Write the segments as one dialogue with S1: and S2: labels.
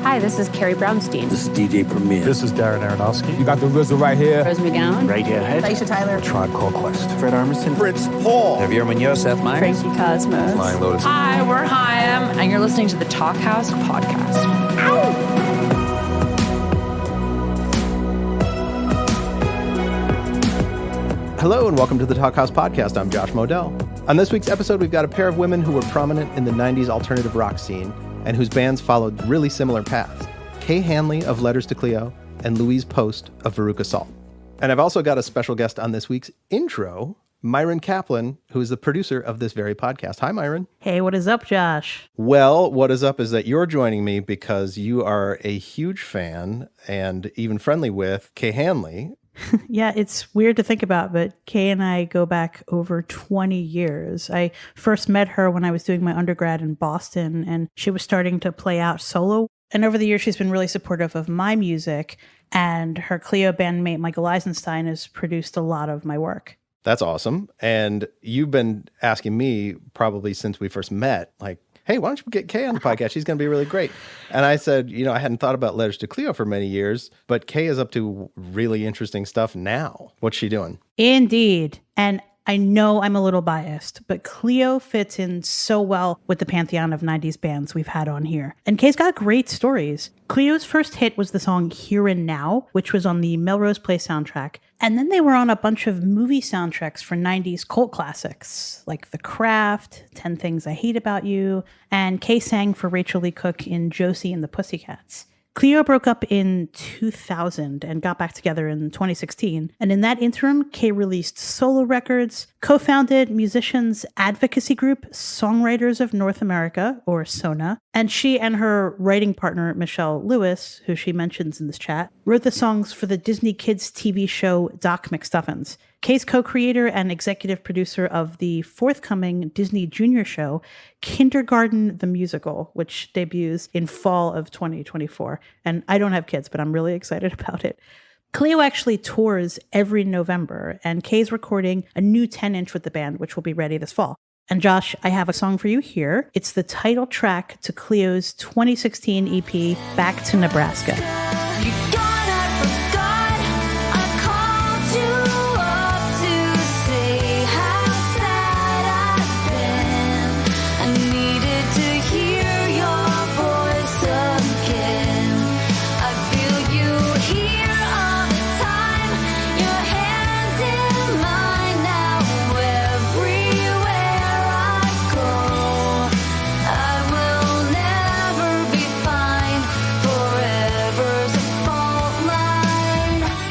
S1: Hi, this is Carrie Brownstein.
S2: This is DJ Premier.
S3: This is Darren Aronofsky.
S2: You got the RZA right here.
S1: Rose McGowan.
S2: Radiohead.
S4: Aisha Tyler.
S3: Tribe Called Quest.
S2: Fred Armisen. Fritz Paul.
S5: 𝘚𝘭𝘦𝘦𝘵 Seth Meyers.
S1: Frankie Cosmos.
S2: Flying Lotus.
S6: Hi, we're Chaim, and you're listening to the Talkhouse Podcast.
S7: Hello and welcome to the Talkhouse Podcast. I'm Josh Modell. On this week's episode, we've got a pair of women who were prominent in the 90s alternative rock scene and whose bands followed really similar paths. Hanley of Letters to Cleo and Louise Post of Veruca Salt. And I've also got a special guest on this week's intro, Myron Kaplan, who is the producer of this very podcast. Hi, Myron.
S8: Hey, what is up, Josh?
S7: Well, what is up is that you're joining me because you are a huge fan and even friendly with Kay Hanley.
S8: Yeah, it's weird to think about, but Kay and I go back over 20 years. I first met her when I was doing my undergrad in Boston, and she was starting to play out solo. And over the years, she's been really supportive of my music, and her Cleo bandmate, Michael Eisenstein, has produced a lot of my work.
S7: That's awesome. And you've been asking me probably since we first met, like, hey, why don't you get Kay on the podcast? She's going to be really great. And I said, I hadn't thought about Letters to Cleo for many years, but Kay is up to really interesting stuff now. What's she doing?
S8: Indeed. And I know I'm a little biased, but Cleo fits in so well with the pantheon of 90s bands we've had on here. And Kay's got great stories. Cleo's first hit was the song Here and Now, which was on the Melrose Place soundtrack. And then they were on a bunch of movie soundtracks for 90s cult classics, like The Craft, 10 Things I Hate About You, and Kay sang for Rachel Lee Cook in Josie and the Pussycats. Cleo broke up in 2000 and got back together in 2016. And in that interim, Kay released solo records, co-founded musicians advocacy group Songwriters of North America, or SONA, and she and her writing partner, Michelle Lewis, who she mentions in this chat, wrote the songs for the Disney Kids TV show Doc McStuffins. Kay's co-creator and executive producer of the forthcoming Disney Junior show, Kindergarten the Musical, which debuts in fall of 2024. And I don't have kids, but I'm really excited about it. Cleo actually tours every November, and Kay's recording a new 10-inch with the band, which will be ready this fall. And Josh, I have a song for you here. It's the title track to Cleo's 2016 EP, Back to Nebraska.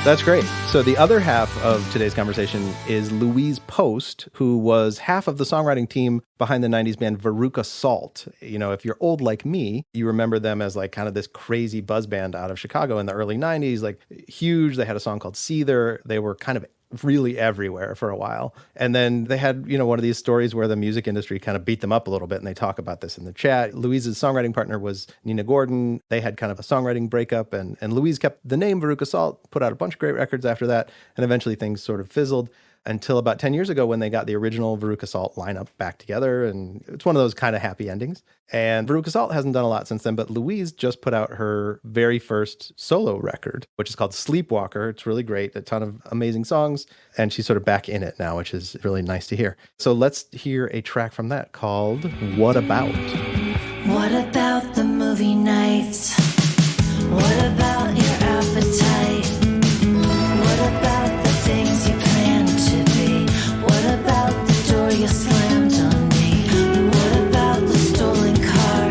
S7: That's great. So the other half of today's conversation is Louise Post, who was half of the songwriting team behind the 90s band Veruca Salt. If you're old like me, you remember them as like kind of this crazy buzz band out of Chicago in the early 90s, like huge. They had a song called 𝘚𝘭𝘫𝘁. They were kind of really everywhere for a while. And then they had, one of these stories where the music industry kind of beat them up a little bit, and they talk about this in the chat. Louise's songwriting partner was Nina Gordon. They had kind of a songwriting breakup, and Louise kept the name Veruca Salt, put out a bunch of great records after that, and eventually things sort of fizzled until about 10 years ago when they got the original Veruca Salt lineup back together, and it's one of those kind of happy endings. And Veruca Salt hasn't done a lot since then, but Louise just put out her very first solo record, which is called Sleepwalker. It's really great, a ton of amazing songs, and she's sort of back in it now, which is really nice to hear. So let's hear a track from that called What About?
S9: What about the movie nights? What about your appetite? What about the things you plan to be? What about the door you slammed on me? What about the stolen car?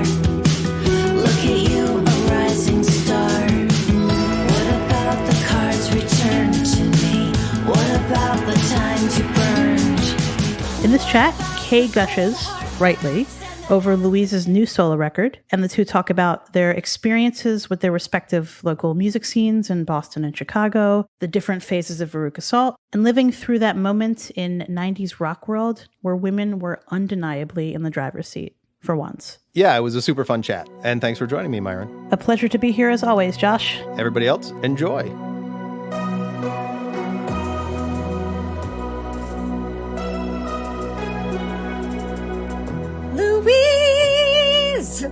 S9: Look at you, a rising star. What about the cards returned to me? What about the times you burned?
S8: In this chat, Kay gushes, rightly, over Louise's new solo record, and the two talk about their experiences with their respective local music scenes in Boston and Chicago, the different phases of Veruca Salt, and living through that moment in 90s rock world where women were undeniably in the driver's seat, for once.
S7: Yeah, it was a super fun chat, and thanks for joining me, Myron.
S8: A pleasure to be here as always, Josh.
S7: Everybody else, enjoy.
S4: Louise!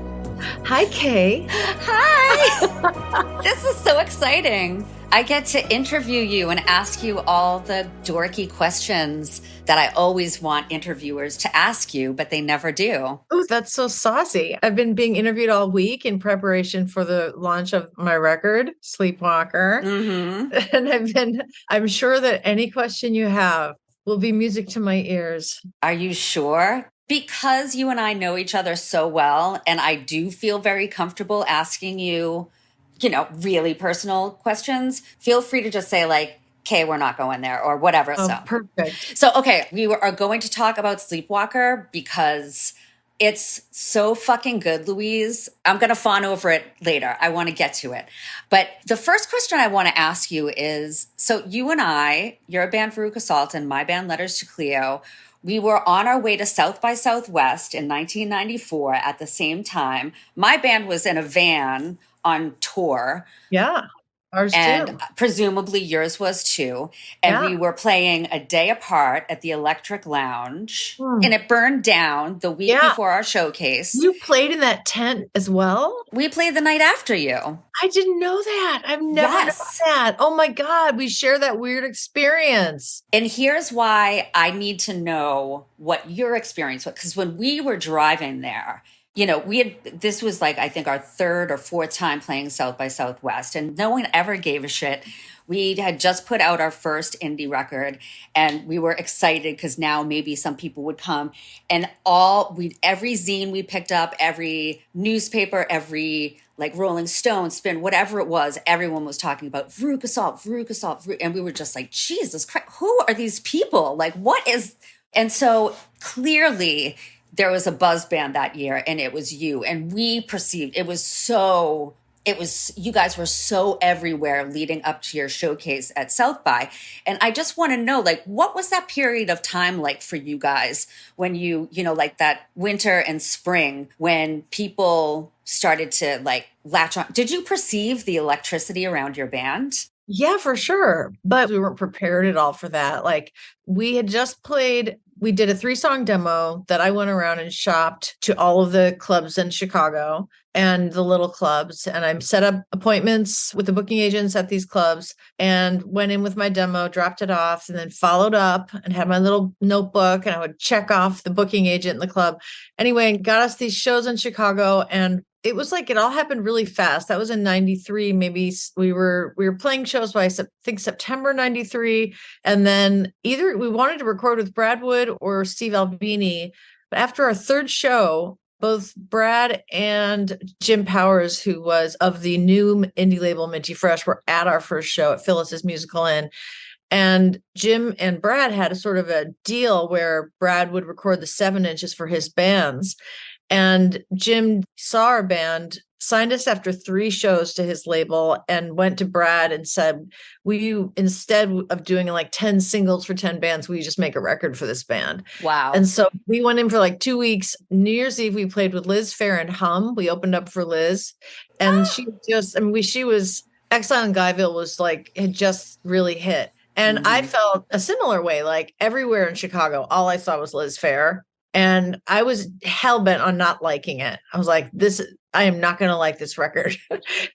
S4: Hi, Kay.
S6: Hi!
S1: Yay! This is so exciting. I get to interview you and ask you all the dorky questions that I always want interviewers to ask you, but they never do.
S4: Oh, that's so saucy. I've been being interviewed all week in preparation for the launch of my record, Sleepwalker.
S1: Mm-hmm.
S4: And I'm sure that any question you have will be music to my ears.
S1: Are you sure? Because you and I know each other so well, and I do feel very comfortable asking you, really personal questions, feel free to just say like, okay, we're not going there or whatever.
S4: Oh, perfect.
S1: So, okay, we are going to talk about Sleepwalker because it's so fucking good, Louise. I'm going to fawn over it later. I want to get to it. But the first question I want to ask you is, so you and I, your band Veruca Salt and my band Letters to Cleo, we were on our way to South by Southwest in 1994 at the same time. My band was in a van on tour.
S4: Yeah, ours
S1: and
S4: too.
S1: Presumably yours was too. And we were playing a day apart at the Electric Lounge. And it burned down the week before our showcase.
S4: You played in that tent as well?
S1: We played the night after you.
S4: I didn't know that. I've never known that. Oh my God, we share that weird experience.
S1: And here's why I need to know what your experience was. Because when we were driving there, this was like, I think our third or fourth time playing South by Southwest, and no one ever gave a shit. We had just put out our first indie record, and we were excited because now maybe some people would come. And every zine we picked up, every newspaper, every like Rolling Stone, Spin, whatever it was, everyone was talking about Veruca Salt, and we were just like, Jesus Christ, who are these people? Like, what is? And so clearly, there was a buzz band that year, and it was you. And we perceived you guys were so everywhere leading up to your showcase at South by. And I just want to know, like, what was that period of time like for you guys when like that winter and spring when people started to like latch on? Did you perceive the electricity around your band?
S4: Yeah, for sure. But we weren't prepared at all for that. Like we had just played, we did a 3-song demo that I went around and shopped to all of the clubs in Chicago and the little clubs. And I set up appointments with the booking agents at these clubs and went in with my demo, dropped it off, and then followed up and had my little notebook, and I would check off the booking agent in the club. Anyway, got us these shows in Chicago, and it was like it all happened really fast. That was in 93. Maybe we were playing shows by I think September 93. And then either we wanted to record with Brad Wood or Steve Albini. But after our third show, both Brad and Jim Powers, who was of the new indie label Minty Fresh, were at our first show at Phyllis's Musical Inn. And Jim and Brad had a sort of a deal where Brad would record the 7 inches for his bands. And Jim saw our band, signed us after 3 shows to his label, and went to Brad and said, will you, instead of doing like 10 singles for 10 bands, will you just make a record for this band?
S1: Wow.
S4: And so we went in for like 2 weeks. New Year's Eve, we played with Liz Phair and Hum. We opened up for Liz. And she was, Exile in Guyville was like, had just really hit. And I felt a similar way, like everywhere in Chicago, all I saw was Liz Phair. And I was hell-bent on not liking it. I was like, I am not going to like this record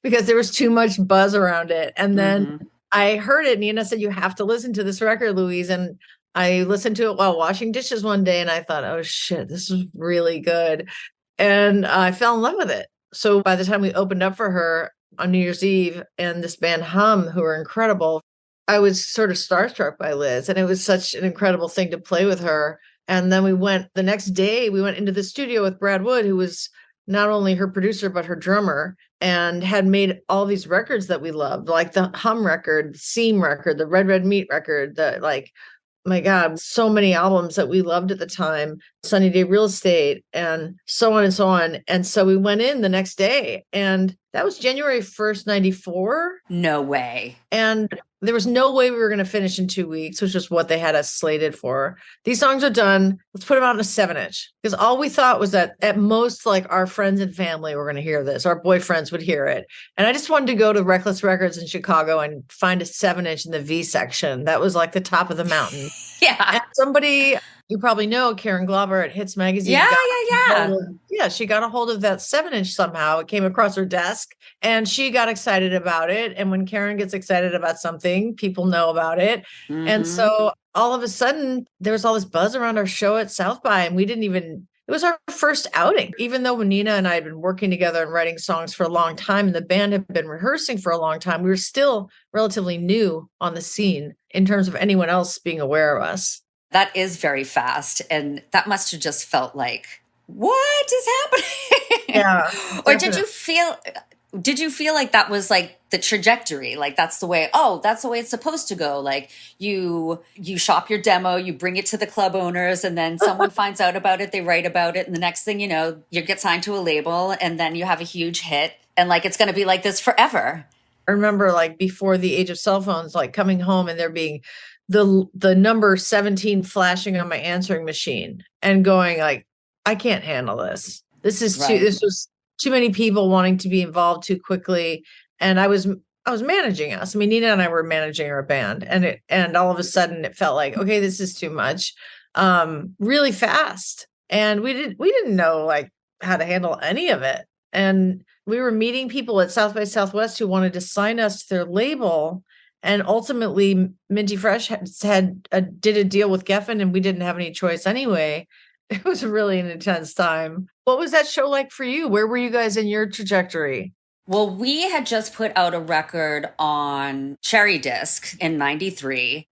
S4: because there was too much buzz around it. And then I heard it. Nina said, you have to listen to this record, Louise. And I listened to it while washing dishes one day. And I thought, oh, shit, this is really good. And I fell in love with it. So by the time we opened up for her on New Year's Eve and this band Hum, who are incredible, I was sort of starstruck by Liz. And it was such an incredible thing to play with her. And then the next day, we went into the studio with Brad Wood, who was not only her producer, but her drummer, and had made all these records that we loved, like the Hum record, the Seam record, the Red Red Meat record, my God, so many albums that we loved at the time, Sunny Day Real Estate, and so on and so on. And so we went in the next day, and that was January 1st, 94.
S1: No way.
S4: And there was no way we were going to finish in 2 weeks, which is what they had us slated for. These songs are done. Let's put them out in a 7-inch. Because all we thought was that at most, like, our friends and family were going to hear this. Our boyfriends would hear it. And I just wanted to go to Reckless Records in Chicago and find a 7-inch in the V section. That was like the top of the mountain.
S1: Yeah.
S4: And somebody You probably know Karen Glauber at Hits Magazine.
S1: Yeah.
S4: She got a hold of that 7-inch somehow. It came across her desk and she got excited about it. And when Karen gets excited about something, people know about it.
S1: Mm-hmm.
S4: And so all of a sudden, there was all this buzz around our show at South by, and it was our first outing. Even though Nina and I had been working together and writing songs for a long time, and the band had been rehearsing for a long time, we were still relatively new on the scene in terms of anyone else being aware of us.
S1: That is very fast. And that must have just felt like, what is happening?
S4: Yeah.
S1: Or did you feel like that was like the trajectory? Like that's the way it's supposed to go. Like you shop your demo, you bring it to the club owners, and then someone finds out about it, they write about it. And the next thing you know, you get signed to a label and then you have a huge hit, and like, it's going to be like this forever.
S4: I remember like before the age of cell phones, like coming home and there being the number 17 flashing on my answering machine and going like, I can't handle this. This was too many people wanting to be involved too quickly. And I was managing us. I mean, Nina and I were managing our band, and all of a sudden it felt like, okay, this is too much, really fast. And we didn't know like how to handle any of it. And we were meeting people at South by Southwest who wanted to sign us to their label. And ultimately, Minty Fresh did a deal with Geffen, and we didn't have any choice anyway. It was really an intense time. What was that show like for you? Where were you guys in your trajectory?
S1: Well, we had just put out a record on Cherry Disc in 93,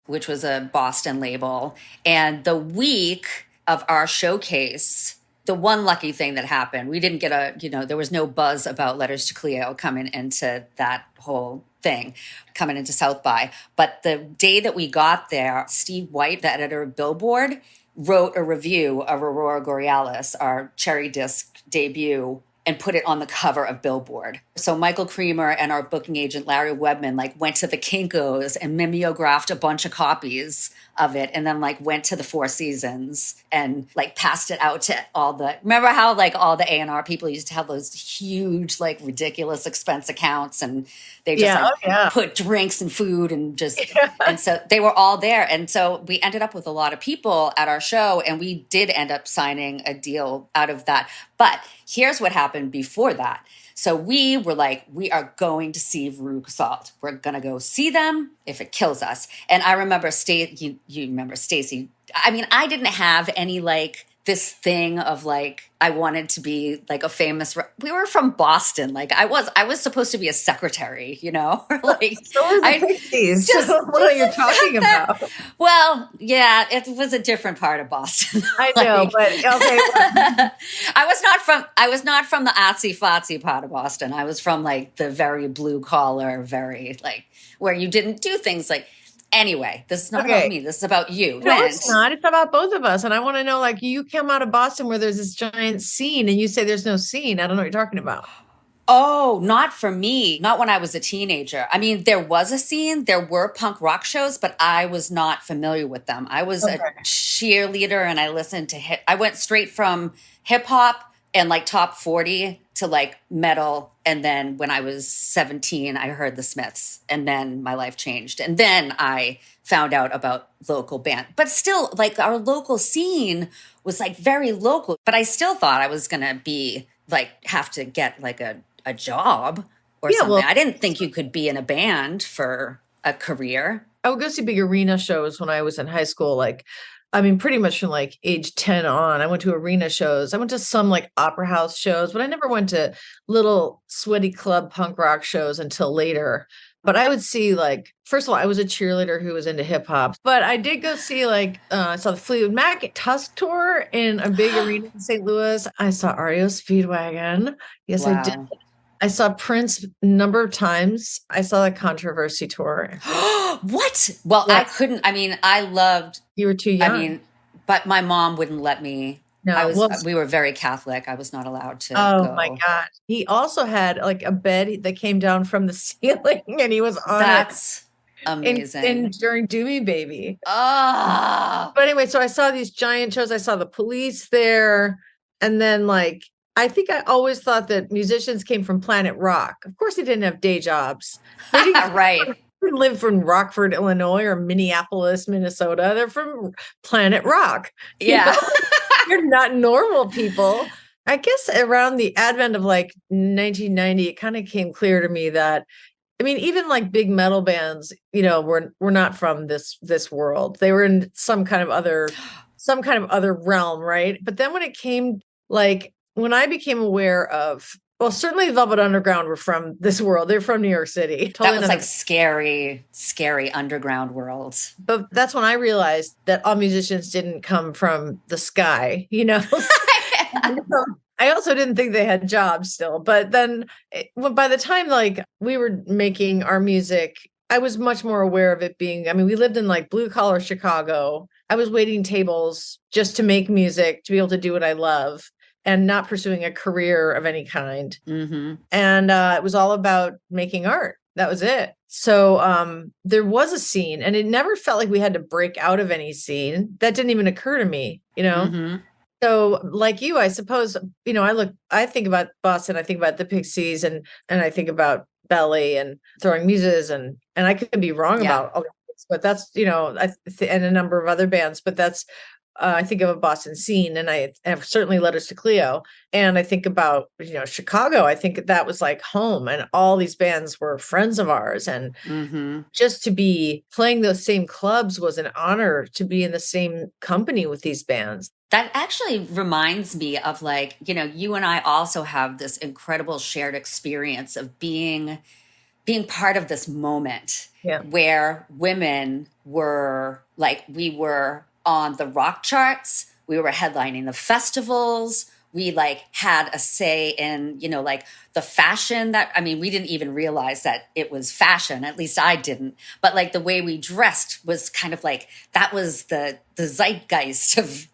S1: which was a Boston label. And the week of our showcase, the one lucky thing that happened, we didn't get there was no buzz about Letters to Cleo coming into that whole thing, coming into South by. But the day that we got there, Steve White, the editor of Billboard, wrote a review of Aurora Borealis, our Cherry Disc debut, and put it on the cover of Billboard. So Michael Creamer and our booking agent, Larry Webman, like went to the Kinko's and mimeographed a bunch of copies of it, and then like went to the Four Seasons and like passed it out to remember how like all the A&R people used to have those huge, like ridiculous expense accounts, and they just put drinks and food and just, and so they were all there. And so we ended up with a lot of people at our show, and we did end up signing a deal out of that. But here's what happened before that. So we were like, we are going to see Veruca Salt. We're going to go see them if it kills us. And I remember, you remember Stacey. I mean, I didn't have any like this thing of like, I wanted to be like a famous, we were from Boston. Like I was supposed to be a secretary, you know, like
S4: so what are you talking about?
S1: Well, yeah, it was a different part of Boston.
S4: I know, but okay.
S1: I was not from the artsy fartsy part of Boston. I was from like the very blue collar, very like where you didn't do things like. Anyway, this is not about me. This is about you.
S4: No, it's not. It's about both of us. And I want to know, like, you come out of Boston where there's this giant scene and you say there's no scene. I don't know what you're talking about.
S1: Oh, not for me. Not when I was a teenager. I mean, there was a scene. There were punk rock shows, but I was not familiar with them. I was a cheerleader, and I listened to I went straight from hip hop and like top 40 to like metal. And then when I was 17, I heard the Smiths, and then my life changed. And then I found out about local band, but still like our local scene was like very local, but I still thought I was going to be like, have to get like a job or something. Well, I didn't think you could be in a band for a career.
S4: I would go see big arena shows when I was in high school. Like, I mean, pretty much from like age 10 on, I went to arena shows. I went to some like opera house shows, but I never went to little sweaty club punk rock shows until later. But I would see like, first of all, I was a cheerleader who was into hip hop, but I did go see like, I saw the Fleetwood Mac Tusk tour in a big arena in St. Louis. I saw REO Speedwagon. Yes, wow. I did. I saw Prince a number of times. I saw the Controversy tour.
S1: What? Well, yeah. I couldn't. I mean, I loved.
S4: You were too young.
S1: I mean, but my mom wouldn't let me. No, we were very Catholic. I was not allowed to.
S4: Oh my God. He also had like a bed that came down from the ceiling, and he was on
S1: That's amazing.
S4: During Doomy Baby.
S1: Oh.
S4: But anyway, so I saw these giant shows. I saw the Police there. And then like, I think I always thought that musicians came from Planet Rock. Of course, they didn't have day jobs.
S1: Right.
S4: live from Rockford, Illinois or Minneapolis, Minnesota. They're from Planet Rock.
S1: Yeah.
S4: You're not normal people. I guess around the advent of like 1990, it kind of came clear to me that, I mean, even like big metal bands, were not from this world. They were in some kind of other realm, right? But then when it came, like, when I became aware of, well, certainly Velvet Underground were from this world. They're from New York City.
S1: That was like scary underground world.
S4: But that's when I realized that all musicians didn't come from the sky, I also didn't think they had jobs still. But then by the time like we were making our music, I was much more aware of it being, I mean, we lived in like blue collar Chicago. I was waiting tables just to make music, to be able to do what I love and not pursuing a career of any kind.
S1: Mm-hmm.
S4: And it was all about making art. That was it. So there was a scene, and it never felt like we had to break out of any scene. That didn't even occur to me,
S1: Mm-hmm.
S4: So like you, I suppose, I think about Boston, I think about the Pixies and I think about Belly and Throwing Muses and I could be wrong about all this, but that's, and a number of other bands, but that's, I think of a Boston scene, and I have certainly Letters to Cleo. And I think about, Chicago. I think that was like home, and all these bands were friends of ours. And
S1: Mm-hmm.
S4: just to be playing those same clubs was an honor, to be in the same company with these bands.
S1: That actually reminds me of like, you and I also have this incredible shared experience of being part of this moment where women were like, we were on the rock charts, we were headlining the festivals, we like had a say in, like the fashion that, I mean, we didn't even realize that it was fashion, at least I didn't, but like the way we dressed was kind of like, that was the zeitgeist of,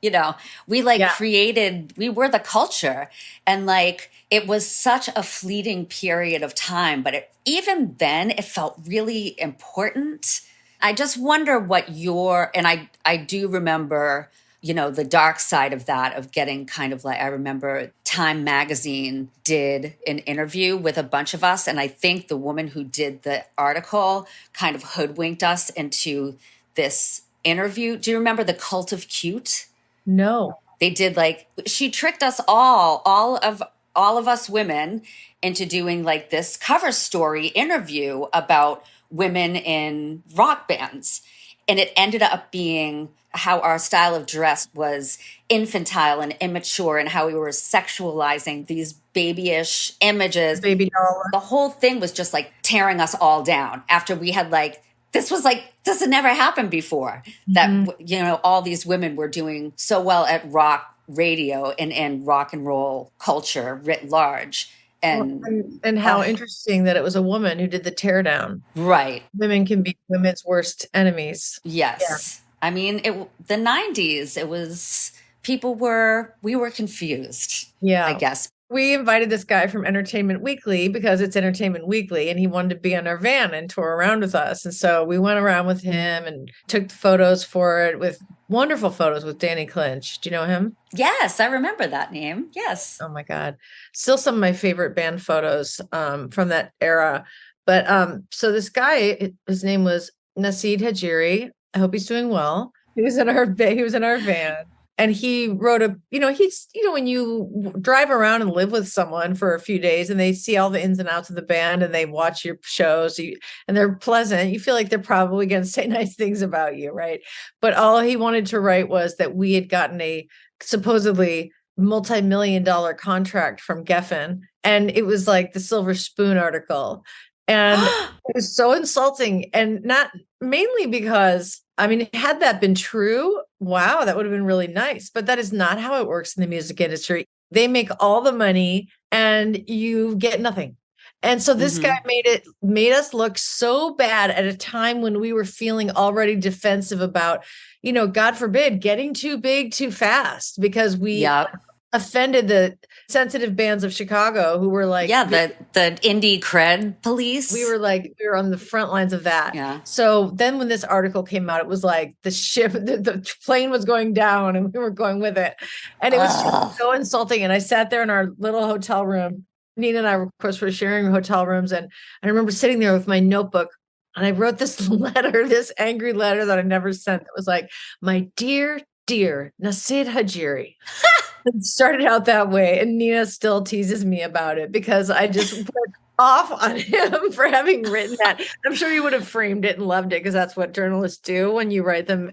S1: we created, we were the culture. And like, it was such a fleeting period of time, but even then it felt really important. I just wonder what and I do remember, the dark side of that, of getting kind of like, I remember Time Magazine did an interview with a bunch of us. And I think the woman who did the article kind of hoodwinked us into this interview. Do you remember the Cult of Cute?
S4: No.
S1: They did she tricked us all of us women into doing like this cover story interview about women in rock bands. And it ended up being how our style of dress was infantile and immature, and how we were sexualizing these babyish images.
S4: Baby doll.
S1: The whole thing was just like tearing us all down after we had this had never happened before.
S4: Mm-hmm.
S1: That, all these women were doing so well at rock radio and rock and roll culture writ large.
S4: And how interesting that it was a woman who did the teardown.
S1: Right.
S4: Women can be women's worst enemies.
S1: Yes. Yeah. I mean, the 90s, we were confused.
S4: Yeah.
S1: I guess.
S4: We invited this guy from Entertainment Weekly because it's Entertainment Weekly, and he wanted to be on our van and tour around with us. And so we went around with him and took the photos for it, with wonderful photos with Danny Clinch. Do you know him?
S1: Yes, I remember that name. Yes.
S4: Oh my God. Still some of my favorite band photos from that era. But so this guy, his name was Nasid Hajiri. I hope he's doing well. He was in our van. And he wrote when you drive around and live with someone for a few days and they see all the ins and outs of the band and they watch your shows and they're pleasant, you feel like they're probably going to say nice things about you, right? But all he wanted to write was that we had gotten a supposedly multi-million-dollar contract from Geffen. And it was like the Silver Spoon article. And it was so insulting, and not mainly because, I mean, had that been true, wow, that would have been really nice. But that is not how it works in the music industry. They make all the money and you get nothing. And so this guy made us look so bad at a time when we were feeling already defensive about, God forbid, getting too big too fast, because we offended the sensitive bands of Chicago who were like,
S1: the indie cred police.
S4: We were on the front lines of that.
S1: Yeah.
S4: So then when this article came out, it was like the plane was going down and we were going with it. And it was just so insulting. And I sat there in our little hotel room. Nina and I, of course, were sharing hotel rooms. And I remember sitting there with my notebook, And I wrote this letter, this angry letter that I never sent. That was like, my dear Nasid Hajiri. It started out that way. And Nina still teases me about it because I just went off on him for having written that. I'm sure he would have framed it and loved it because that's what journalists do when you write them,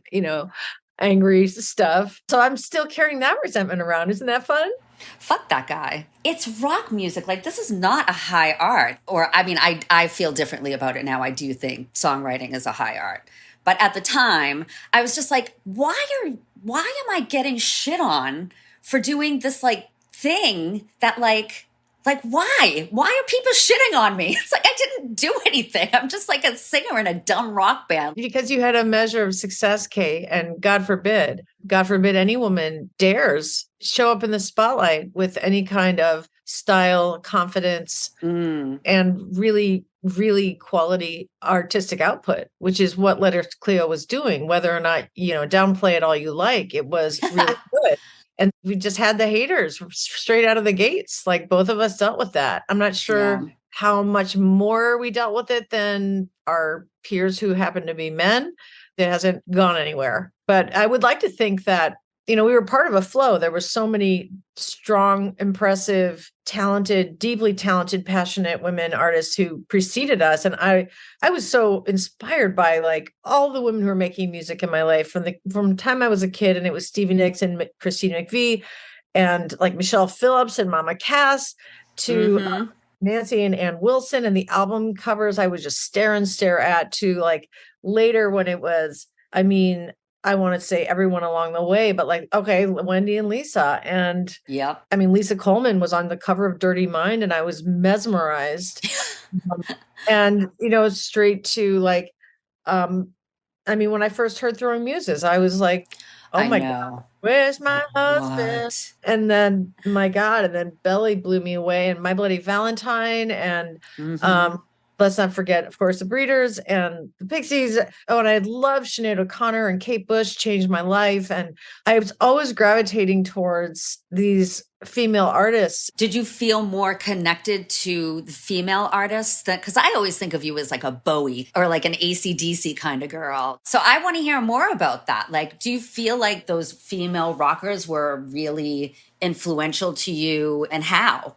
S4: angry stuff. So I'm still carrying that resentment around. Isn't that fun?
S1: Fuck that guy. It's rock music. Like, this is not a high art. Or, I mean, I feel differently about it now. I do think songwriting is a high art. But at the time, I was just like, why am I getting shit on for doing this like thing that like why are people shitting on me? It's like I didn't do anything. I'm just like a singer in a dumb rock band.
S4: Because you had a measure of success, Kate, and God forbid any woman dares show up in the spotlight with any kind of style, confidence, and really, really quality artistic output, which is what Letters to Cleo was doing. Whether or not, downplay it all you like, it was really good. And we just had the haters straight out of the gates. Like, both of us dealt with that. I'm not sure how much more we dealt with it than our peers who happen to be men. It hasn't gone anywhere. But I would like to think that, we were part of a flow. There were so many strong, impressive, talented, deeply talented, passionate women artists who preceded us. And I was so inspired by like all the women who were making music in my life from the time I was a kid, and it was Stevie Nicks and Christina McVie and like Michelle Phillips and Mama Cass to Nancy and Ann Wilson, and the album covers I would just stare at, to like later when it was, I want to say everyone along the way, but like, okay, Wendy and Lisa. And Lisa Coleman was on the cover of Dirty Mind, and I was mesmerized. And, straight to like, when I first heard Throwing Muses, I was like, oh my God, where's my husband?
S1: What?
S4: And then, my God, and then Belly blew me away, and My Bloody Valentine, and let's not forget, of course, the Breeders and the Pixies. Oh, and I love Sinead O'Connor and Kate Bush changed my life. And I was always gravitating towards these female artists.
S1: Did you feel more connected to the female artists? Because I always think of you as like a Bowie or like an AC/DC kind of girl. So I want to hear more about that. Like, do you feel like those female rockers were really influential to you, and how?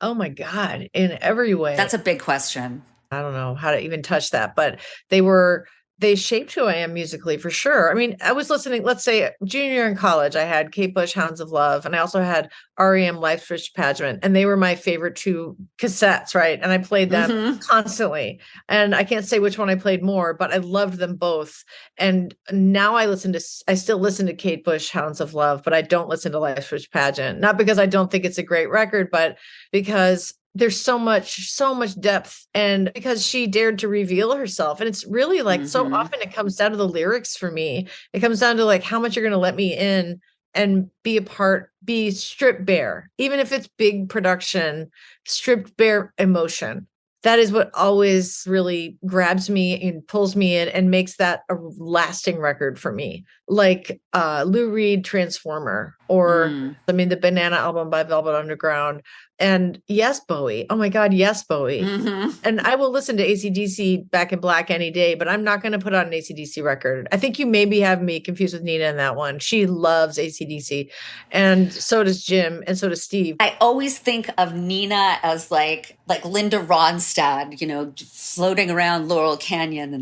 S4: Oh my God, in every way.
S1: That's a big question.
S4: I don't know how to even touch that, but they shaped who I am musically for sure. I was listening, let's say junior year in college, I had Kate Bush, Hounds of Love, and I also had REM, Life's Rich Pageant, and they were my favorite two cassettes, right? And I played them constantly. And I can't say which one I played more, but I loved them both. And now I still listen to Kate Bush, Hounds of Love, but I don't listen to Life's Rich Pageant. Not because I don't think it's a great record, but because there's so much depth, and because she dared to reveal herself. And it's really like so often it comes down to the lyrics for me. It comes down to like how much you're going to let me in and be stripped bare, even if it's big production, stripped bare emotion. That is what always really grabs me and pulls me in and makes that a lasting record for me. Like Lou Reed, Transformer, or the Banana album by Velvet Underground. And Yes, Bowie. Oh my God, Yes, Bowie. And I will listen to AC/DC Back in Black any day, but I'm not going to put on an AC/DC record. I think you maybe have me confused with Nina in that one. She loves AC/DC. And so does Jim, and so does Steve.
S1: I always think of Nina as like Linda Ronstadt, floating around Laurel Canyon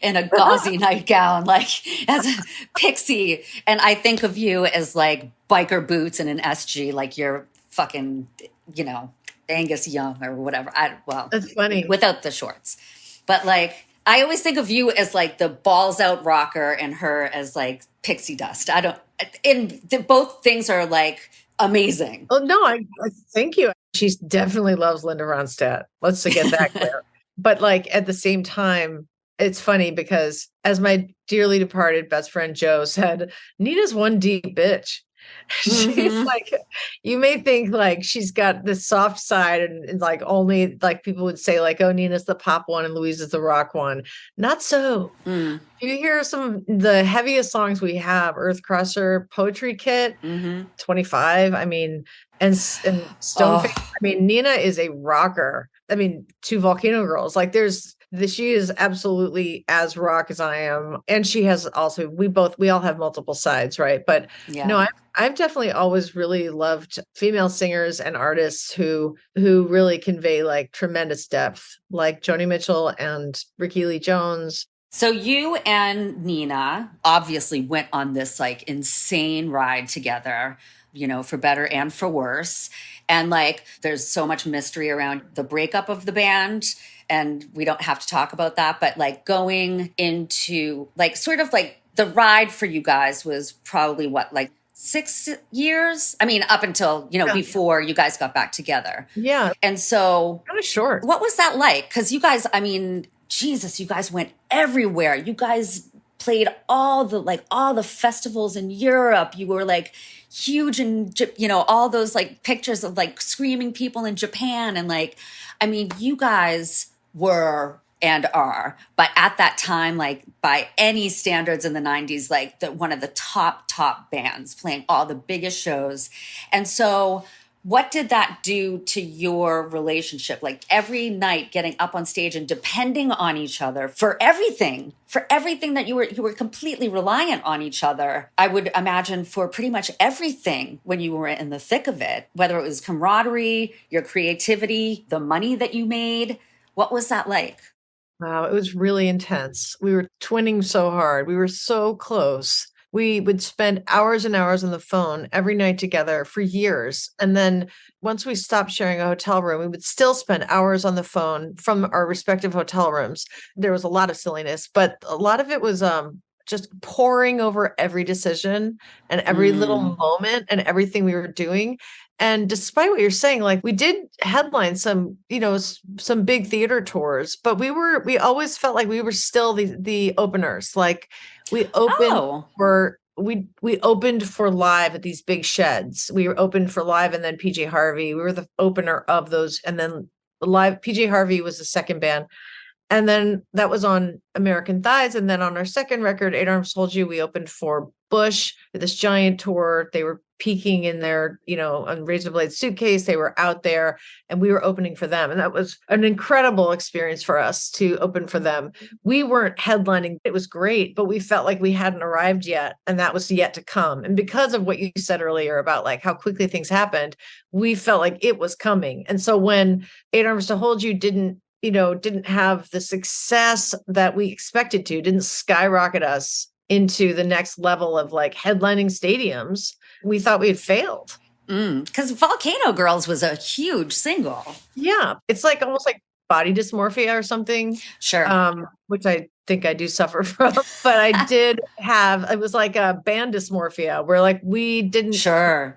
S1: in a gauzy nightgown, like as a pixie. And I think of you as like biker boots and an SG, like you're fucking, Angus Young or whatever.
S4: That's funny.
S1: Without the shorts. But like, I always think of you as like the balls out rocker and her as like pixie dust. Both things are like amazing.
S4: Oh no, I thank you. She definitely loves Linda Ronstadt. Let's get that clear. But like at the same time, it's funny because as my dearly departed best friend Joe said, Nina's one deep bitch. She's like, you may think like she's got this soft side and like only like people would say like, oh, Nina's the pop one and Louise is the rock one. Not so. If you hear some of the heaviest songs we have, Earth Crusher, Poetry Kit, 25, and Stoneface. Nina is a rocker. Two Volcano Girls. Like there's She is absolutely as rock as I am. And she has also, we all have multiple sides, right? But no, I've definitely always really loved female singers and artists who really convey like tremendous depth, like Joni Mitchell and Rickie Lee Jones.
S1: So you and Nina obviously went on this like insane ride together, you know, for better and for worse. And like, there's so much mystery around the breakup of the band, and we don't have to talk about that. But like going into like, sort of like the ride for you guys was probably what, like 6 years? I mean, up until, you know, before you guys got back together.
S4: Yeah.
S1: And so
S4: kind of short.
S1: What was that like? Because you guys, I mean, Jesus, you guys went everywhere. You guys played all the festivals in Europe. You were like huge in, you know, all those like pictures of like screaming people in Japan. And like, I mean, you guys were and are, but at that time, like by any standards in the 90s, like one of the top bands playing all the biggest shows. And so what did that do to your relationship? Like every night getting up on stage and depending on each other for everything that you were completely reliant on each other. I would imagine for pretty much everything when you were in the thick of it, whether it was camaraderie, your creativity, the money that you made. What was that like?
S4: Wow, it was really intense. We were twinning so hard. We were so close. We would spend hours and hours on the phone every night together for years. And then once we stopped sharing a hotel room, we would still spend hours on the phone from our respective hotel rooms. There was a lot of silliness, but a lot of it was just poring over every decision and every little moment and everything we were doing. And despite what you're saying, like we did headline some, you know, some big theater tours, but we always felt like we were still the openers. Like we opened we opened for live at these big sheds. We were opened for live and then PJ Harvey. We were the opener of those. And then live PJ Harvey was the second band. And then that was on American Thighs. And then on our second record, 8 Arms Hold You, we opened for Bush with this giant tour. They were peaking in their, you know, on Razor Blade Suitcase. They were out there and we were opening for them. And that was an incredible experience for us to open for them. We weren't headlining. It was great, but we felt like we hadn't arrived yet. And that was yet to come. And because of what you said earlier about like how quickly things happened, we felt like it was coming. And so when 8 Arms to Hold You didn't have the success that we expected to, didn't skyrocket us into the next level of like headlining stadiums, we thought we had failed.
S1: Because Volcano Girls was a huge single.
S4: Yeah. It's like almost like body dysmorphia or something.
S1: Sure.
S4: Which I think I do suffer from. But I did have, it was like a band dysmorphia where like we didn't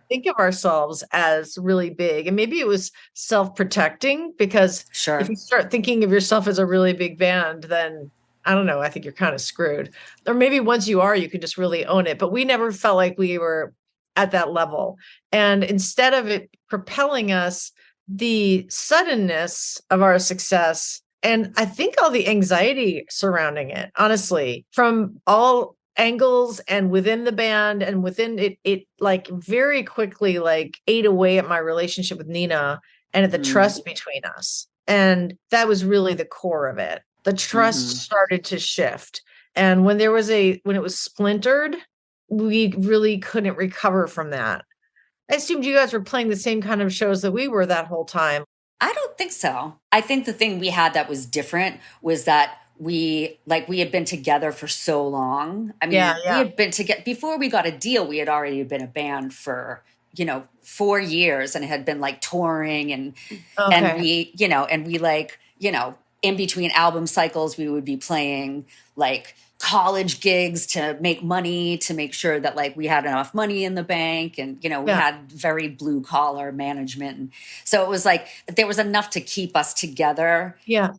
S4: think of ourselves as really big. And maybe it was self-protecting because if you start thinking of yourself as a really big band, then I don't know, I think you're kind of screwed. Or maybe once you are, you can just really own it. But we never felt like we were at that level. And instead of it propelling us, the suddenness of our success, and I think all the anxiety surrounding it, honestly, from all angles and within the band and within it like very quickly like ate away at my relationship with Nina and at the trust between us. And that was really the core of it. The trust started to shift. And when it was splintered, we really couldn't recover from that. I assumed you guys were playing the same kind of shows that we were that whole time.
S1: I don't think so. I think the thing we had that was different was that we had been together for so long. I mean, we had been together before we got a deal. We had already been a band for, 4 years and had been like touring and we, in between album cycles, we would be playing like college gigs to make money, to make sure that like we had enough money in the bank. And, we had very blue collar management. And so it was like, there was enough to keep us together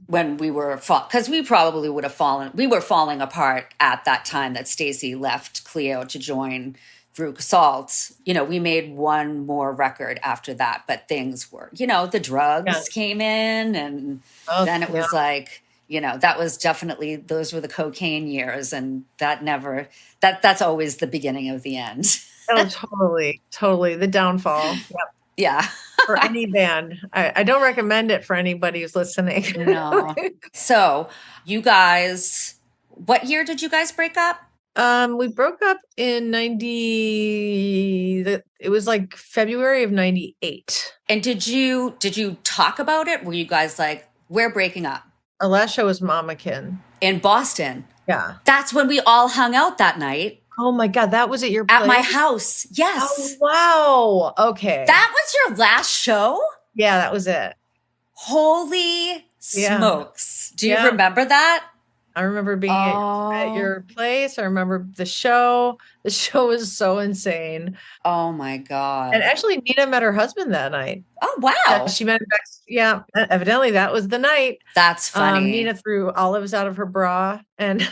S1: when we were, because we probably would have we were falling apart at that time that Stacey left Cleo to join Veruca Salt. We made one more record after that, but things were, the drugs came in and then it was like, that was definitely, those were the cocaine years. And that's always the beginning of the end.
S4: Oh, totally. The downfall. Yep.
S1: Yeah.
S4: for any band. I don't recommend it for anybody who's listening.
S1: No. So you guys, what year did you guys break up?
S4: We broke up in 90, it was like February of 98.
S1: And did you talk about it? Were you guys like, we're breaking up?
S4: Our last show was Mamakin.
S1: In Boston.
S4: Yeah.
S1: That's when we all hung out that night.
S4: Oh my God, that was at your place?
S1: At my house. Yes.
S4: Oh, wow. Okay.
S1: That was your last show?
S4: Yeah, that was it.
S1: Holy smokes. Do you
S4: Yeah.
S1: remember that?
S4: I remember being at your place. I remember the show. The show was so insane.
S1: Oh my God.
S4: And actually, Nina met her husband that night.
S1: Oh, wow.
S4: She met him back. Yeah. Evidently, that was the night.
S1: That's funny.
S4: Nina threw olives out of her bra, and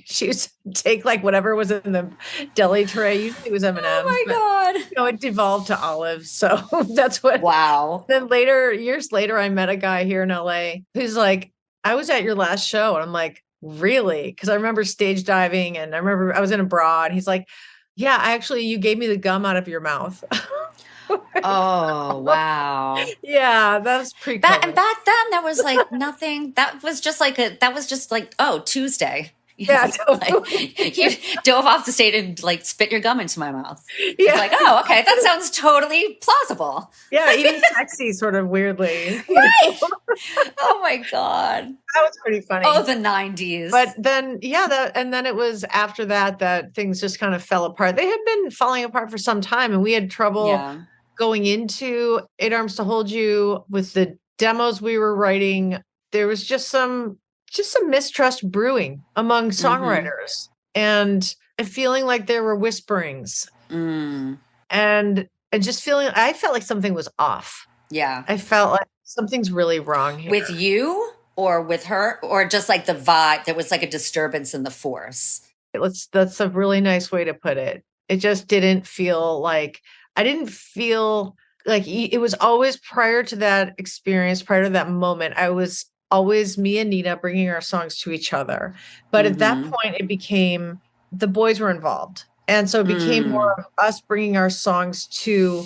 S4: she used to take like whatever was in the deli tray. Usually it was M&Ms.
S1: Oh my God.
S4: You know, it devolved to olives. So that's what.
S1: Wow.
S4: Then years later, I met a guy here in LA who's like, I was at your last show. And I'm like, really? Because I remember stage diving, and I remember I was in a bra, and he's like, yeah, you gave me the gum out of your mouth.
S1: Oh, wow.
S4: Yeah, that's pre-COVID.
S1: And back then there was like nothing. That was just like, oh, Tuesday. You
S4: Yeah,
S1: know, like, you dove off the stage and like spit your gum into my mouth.
S4: Yeah.
S1: It's like, oh, okay, that sounds totally plausible.
S4: Yeah, even sexy, sort of weirdly.
S1: Right. Oh my God.
S4: That was pretty funny.
S1: Oh, the 90s.
S4: But then, and then it was after that things just kind of fell apart. They had been falling apart for some time, and we had trouble going into Eight Arms to Hold You with the demos we were writing. There was just some mistrust brewing among songwriters, and feeling like there were whisperings, and just I felt like something was off. Yeah, I felt like something's really wrong here.
S1: With you or with her, or just like the vibe? There was like a disturbance in the force.
S4: That's a really nice way to put it. It just didn't feel like, I didn't feel like it was always prior to that experience, prior to that moment. I was always me and Nina bringing our songs to each other. But at that point, it became the boys were involved. And so it became more of us bringing our songs to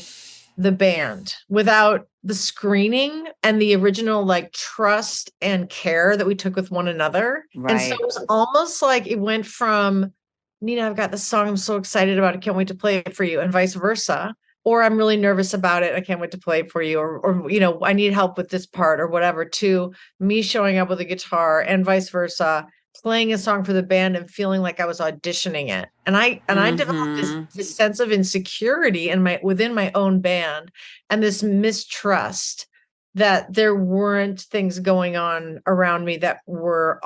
S4: the band without the screening and the original like trust and care that we took with one another. Right. And so it was almost like it went from, Nina, I've got this song I'm so excited about, I can't wait to play it for you, and vice versa. Or I'm really nervous about it, I can't wait to play it for you, or you know, I need help with this part or whatever, to me showing up with a guitar and vice versa, playing a song for the band and feeling like I was auditioning it. And I developed this sense of insecurity within my own band, and this mistrust that there weren't things going on around me that were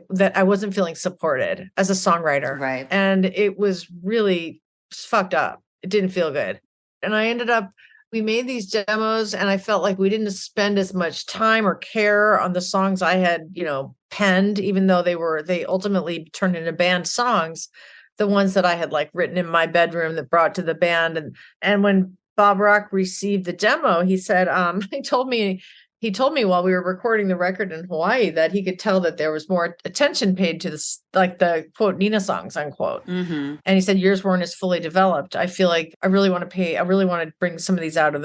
S4: that I wasn't feeling supported as a songwriter. Right. And it was really fucked up. It didn't feel good. And we made these demos, and I felt like we didn't spend as much time or care on the songs I had, penned, even though they ultimately turned into band songs, the ones that I had like written in my bedroom that brought to the band. And when Bob Rock received the demo, he said, he told me while we were recording the record in Hawaii that he could tell that there was more attention paid to this, like the quote Nina songs, unquote. And he said, yours weren't as fully developed. I feel like I really want to bring some of these not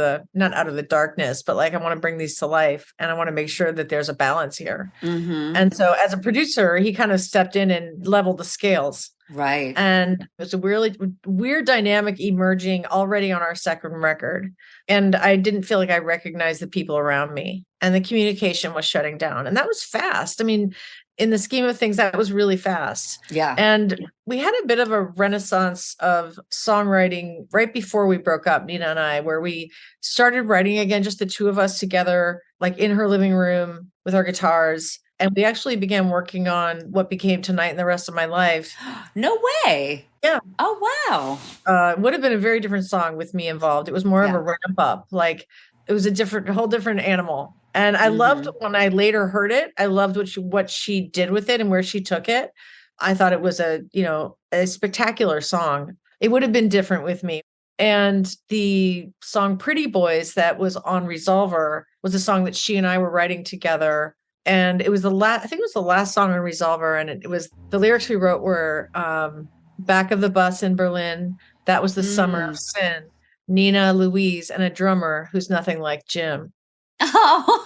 S4: out of the darkness, but like I want to bring these to life, and I want to make sure that there's a balance here. And so as a producer, he kind of stepped in and leveled the scales. Right. And it was a really weird dynamic emerging already on our second record. And I didn't feel like I recognized the people around me, and the communication was shutting down. And that was fast. I mean, in the scheme of things, that was really fast. Yeah. And we had a bit of a renaissance of songwriting right before we broke up, Nina and I, where we started writing again, just the two of us together, like in her living room with our guitars. And we actually began working on what became Tonight and the Rest of My Life.
S1: No way. Yeah. Oh,
S4: wow. It would have been a very different song with me involved. It was more of a ramp up. Like it was a whole different animal. And I loved when I later heard it. I loved what she did with it and where she took it. I thought it was a spectacular song. It would have been different with me. And the song Pretty Boys that was on Resolver was a song that she and I were writing together. And it was I think it was the last song on Resolver. And it was, the lyrics we wrote were, back of the bus in Berlin. That was the summer of sin. Nina, Louise, and a drummer who's nothing like Jim.
S1: Oh,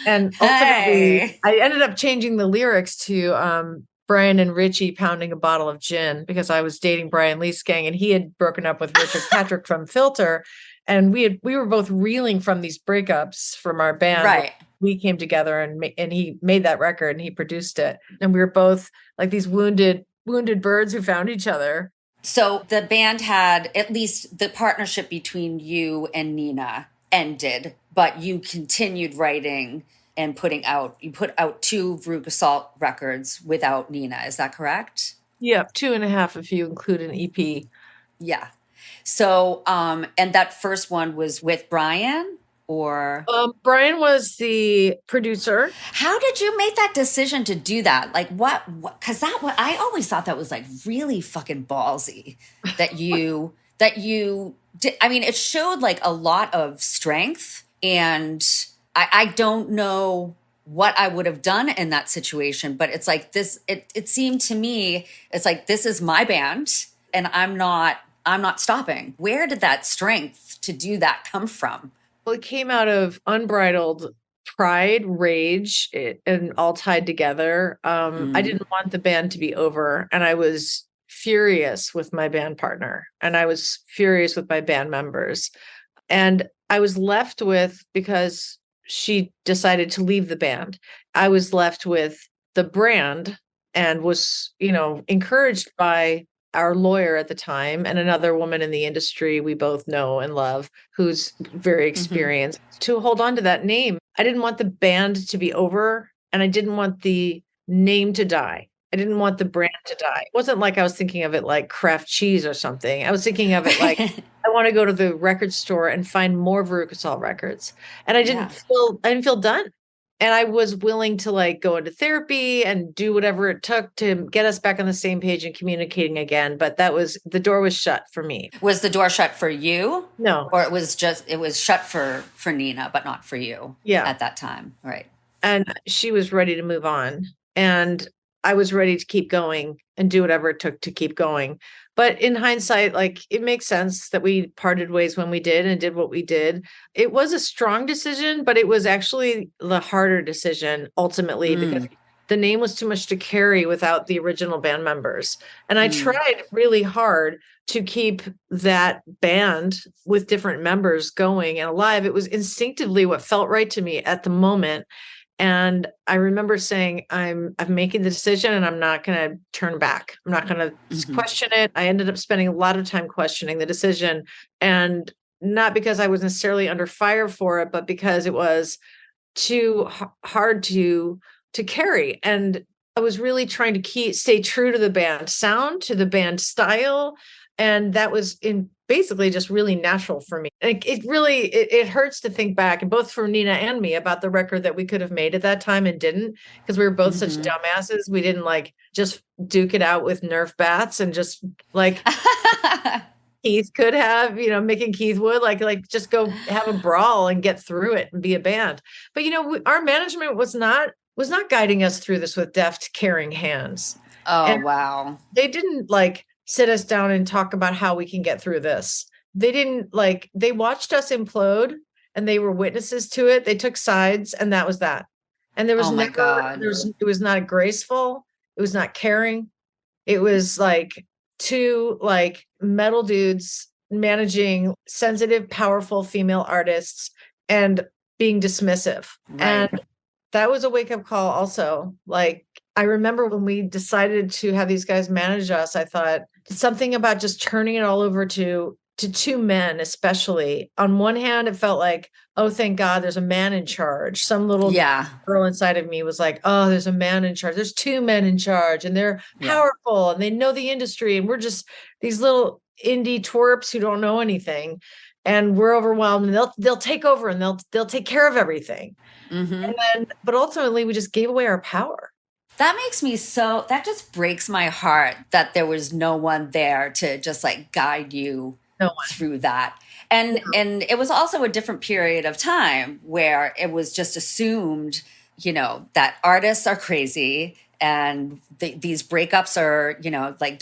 S4: And ultimately,
S1: hey.
S4: I ended up changing the lyrics to Brian and Richie pounding a bottle of gin because I was dating Brian Leesgang and he had broken up with Richard Patrick from Filter. And we were both reeling from these breakups from our band.
S1: Right.
S4: We came together and he made that record and he produced it. And we were both like these wounded birds who found each other.
S1: So the band had, at least the partnership between you and Nina ended, but you continued writing and you put out 2 Veruca Salt records without Nina. Is that correct?
S4: Yeah, 2.5 if you include an EP.
S1: Yeah. So, and that first one was with Brian, or?
S4: Brian was the producer.
S1: How did you make that decision to do that? Like what, cause I always thought that was like really fucking ballsy that you did. I mean, it showed like a lot of strength, and I don't know what I would have done in that situation, but it's like this, it seemed to me, it's like, this is my band and I'm not stopping. Where did that strength to do that come from?
S4: Well, it came out of unbridled pride, rage, and all tied together. I didn't want the band to be over, and I was furious with my band partner, and I was furious with my band members. And I was left with, because she decided to leave the band, I was left with the brand and was, encouraged by our lawyer at the time and another woman in the industry we both know and love who's very experienced to hold on to that name. I didn't want the band to be over, and I didn't want the name to die. I didn't want the brand to die. It wasn't like I was thinking of it like Kraft cheese or something. I was thinking of it like I want to go to the record store and find more Veruca Salt records. And I didn't feel done. And I was willing to like go into therapy and do whatever it took to get us back on the same page and communicating again. But the door was shut for me.
S1: Was the door shut for you?
S4: No.
S1: Or it was shut for Nina, but not for you at that time. Right.
S4: And she was ready to move on. And I was ready to keep going and do whatever it took to keep going. But in hindsight, like, it makes sense that we parted ways when we did and did what we did. It was a strong decision, but it was actually the harder decision ultimately because the name was too much to carry without the original band members. And I tried really hard to keep that band with different members going and alive. It was instinctively what felt right to me at the moment. And I remember saying, I'm making the decision and I'm not going to turn back. I'm not going to question it. I ended up spending a lot of time questioning the decision, and not because I was necessarily under fire for it, but because it was too hard to carry. And I was really trying to stay true to the band sound, to the band style. And that was basically just really natural for me. It hurts to think back, and both for Nina and me, about the record that we could have made at that time and didn't, because we were both such dumbasses. We didn't like just duke it out with Nerf bats and just like Keith could have, Mick and Keith would like just go have a brawl and get through it and be a band. But our management was not guiding us through this with deft, caring hands.
S1: Oh, and wow.
S4: They didn't like sit us down and talk about how we can get through this. They didn't they watched us implode and they were witnesses to it. They took sides, and that was that. And there was it was not graceful. It was not caring. It was like two metal dudes managing sensitive, powerful female artists and being dismissive. Right. And that was a wake-up call also. I remember when we decided to have these guys manage us, I thought something about just turning it all over to two men, especially. On one hand, it felt like, oh, thank God there's a man in charge. Some little girl inside of me was like, oh, there's a man in charge. There's two men in charge, and they're powerful and they know the industry. And we're just these little indie twerps who don't know anything. And we're overwhelmed, and they'll take over and they'll take care of everything. But ultimately we just gave away our power.
S1: That just breaks my heart that there was no one there to just guide you through that. And it was also a different period of time where it was just assumed, that artists are crazy, and these breakups are,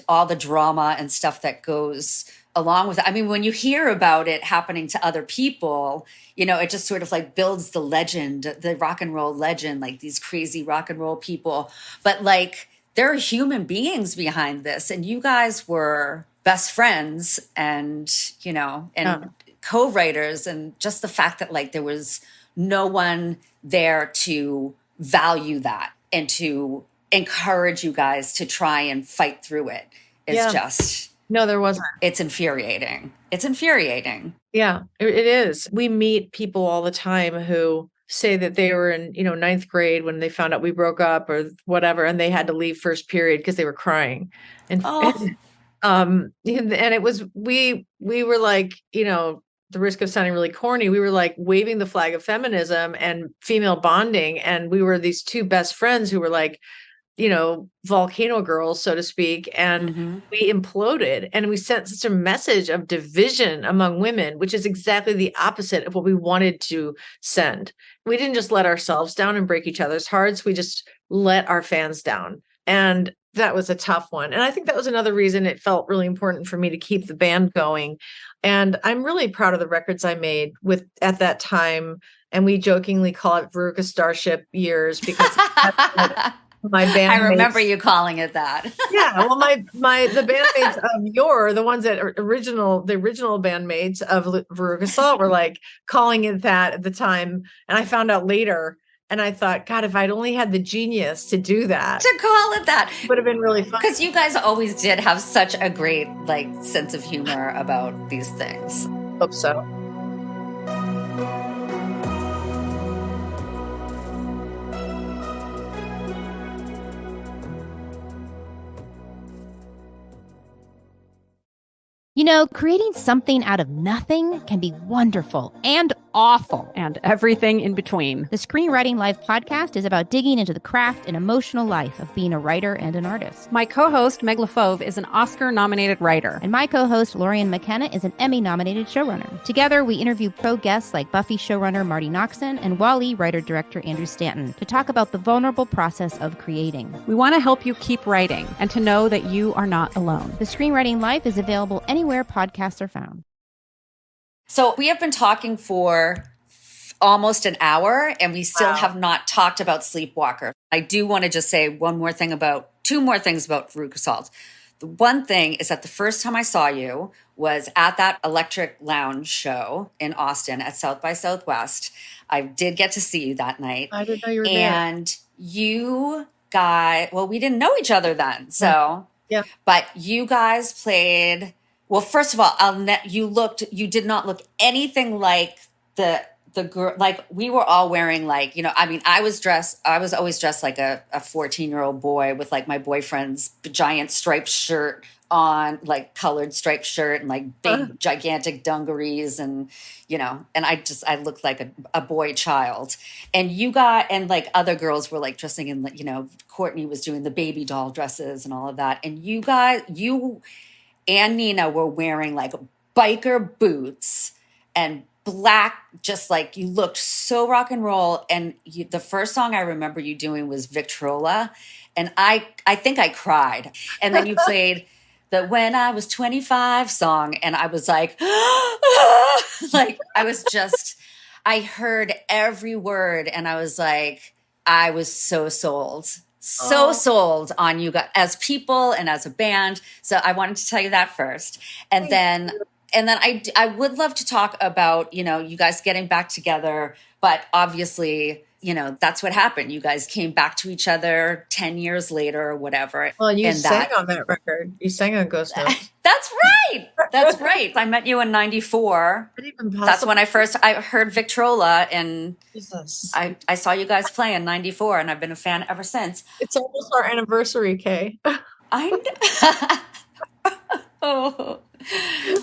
S1: all the drama and stuff that goes along with it. I mean, when you hear about it happening to other people, you know, it just sort of like builds the legend, the rock and roll legend, like these crazy rock and roll people. But like, there are human beings behind this, and you guys were best friends and, you know, and co-writers, and just the fact that like there was no one there to value that and to encourage you guys to try and fight through it is just...
S4: No, there wasn't.
S1: It's infuriating. It's infuriating.
S4: Yeah, it is. We meet people all the time who say that they were in, you know, ninth grade when they found out we broke up or whatever, and they had to leave first period because they were crying. And it was, we were like, you know, the risk of sounding really corny, we were like waving the flag of feminism and female bonding. And we were these two best friends who were like, you know, volcano girls, so to speak. And we imploded, and we sent such a message of division among women, which is exactly the opposite of what we wanted to send. We didn't just let ourselves down and break each other's hearts. We just let our fans down. And that was a tough one. And I think that was another reason it felt really important for me to keep the band going. And I'm really proud of the records I made at that time. And we jokingly call it Veruca Starship years because my bandmates.
S1: I remember you calling it that.
S4: Yeah, well, the bandmates of the ones that are the original bandmates of Veruca Salt were like calling it that at the time, and I found out later, and I thought, God, if I'd only had the genius to do that,
S1: to call it that,
S4: it would have been really fun.
S1: Because you guys always did have such a great like sense of humor about these things.
S4: Hope so.
S5: You know, creating something out of nothing can be wonderful and awful.
S6: And everything in between.
S5: The Screenwriting Life podcast is about digging into the craft and emotional life of being a writer and an artist.
S6: My co-host, 𝘞𝘠𝘍𝘐, is an Oscar-nominated writer.
S5: And my co-host, Lorian McKenna, is an Emmy-nominated showrunner. Together, we interview pro guests like Buffy showrunner Marty Noxon and 𝘬𝘭𝘪 writer-director Andrew Stanton to talk about the vulnerable process of creating.
S6: We want to help you keep writing and to know that you are not alone.
S5: The Screenwriting Life is available anywhere podcasts are found.
S1: So we have been talking for almost an hour, and we still have not talked about Sleepwalker. I do want to just say two more things about Veruca Salt. The one thing is that the first time I saw you was at that Electric Lounge show in Austin at South by Southwest. I did get to see you that night.
S4: I didn't know you were there.
S1: And you guys, well, we didn't know each other then. So,
S4: yeah.
S1: But you guys played... Well, first of all, you did not look anything like the girl. Like, we were all wearing like, you know, I mean, I was always dressed like a 14-year-old boy with like my boyfriend's giant striped shirt on, like colored striped shirt and like big gigantic dungarees, and, you know, and I looked like a boy child. And and like other girls were like dressing in, you know, Courtney was doing the baby doll dresses and all of that. And you and Nina were wearing like biker boots and black, just like you looked so rock and roll. And the first song I remember you doing was Victrola. And I think I cried. And then you played the When I Was 25 song. And I was like, like I heard every word. And I was like, I was so sold. Sold on you guys as people and as a band. So I wanted to tell you that first. And then I would love to talk about, you know, you guys getting back together, but obviously, you know, that's what happened. You guys came back to each other 10 years later or whatever.
S4: Well, you sang on that record. You sang on Ghost Notes.
S1: That's right. That's right. I met you in 94. That's when I heard Victrola, and
S4: Jesus.
S1: I saw you guys play in 94, and I've been a fan ever since.
S4: It's almost our anniversary, Kay.
S1: Oh.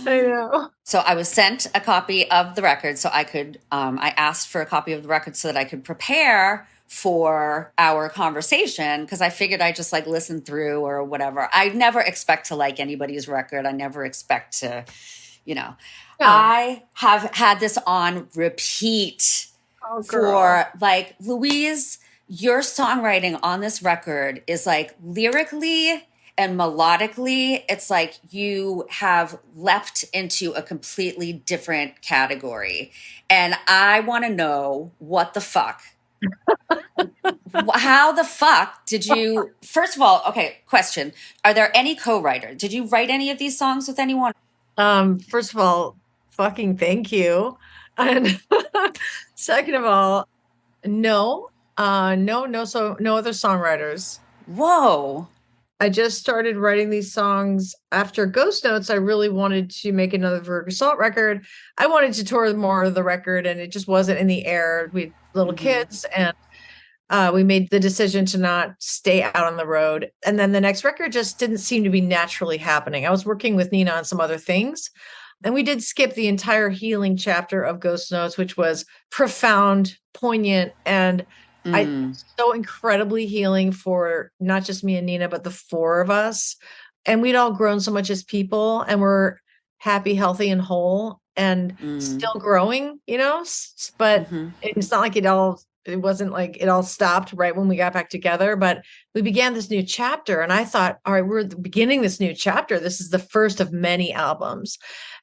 S4: I know.
S1: So I was sent a copy of the record so I could, I asked for a copy of the record so that I could prepare for our conversation, because I figured I'd just like listen through or whatever. I never expect to like anybody's record. I never expect to, you know. Yeah. I have had this on repeat for like, Louise, your songwriting on this record is like lyrically And melodically, it's like you have leapt into a completely different category. And I want to know what the fuck. How the fuck did you, first of all, okay, question. Are there any co-writers? Did you write any of these songs with anyone?
S4: First of all, fucking thank you. And second of all, no other songwriters.
S1: Whoa.
S4: I just started writing these songs after Ghost Notes. I really wanted to make another Veruca Salt record. I wanted to tour more of the record, and it just wasn't in the air. We had little kids, and we made the decision to not stay out on the road. And then the next record just didn't seem to be naturally happening. I was working with Nina on some other things, and we did skip the entire healing chapter of Ghost Notes, which was profound, poignant, and so incredibly healing for not just me and Nina, but the four of us. And we'd all grown so much as people, and we're happy, healthy, and whole, and still growing, but it's not like it wasn't like it all stopped right when we got back together, but we began this new chapter. And I thought, all right, we're beginning this new chapter. This is the first of many albums,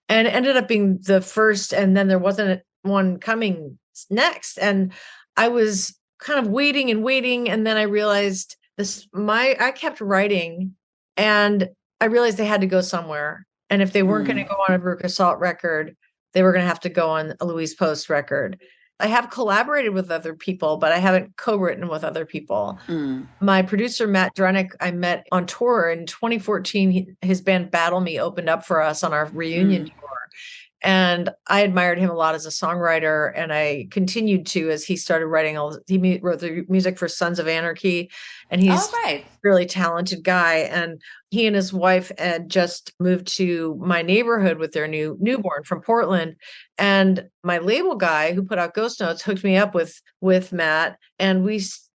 S4: and it ended up being the first. And then there wasn't one coming next. And I was kind of waiting. And then I realized I kept writing, and I realized they had to go somewhere. And if they weren't going to go on a Veruca Salt record, they were going to have to go on a Louise Post record. I have collaborated with other people, but I haven't co-written with other people. My producer, Matt Drenick, I met on tour in 2014. His band Battle Me opened up for us on our reunion tour. And I admired him a lot as a songwriter, and I continued to as he started writing. He wrote the music for Sons of Anarchy, and he's a really talented guy. And he and his wife had just moved to my neighborhood with their newborn from Portland. And my label guy who put out Ghost Notes hooked me up with Matt, and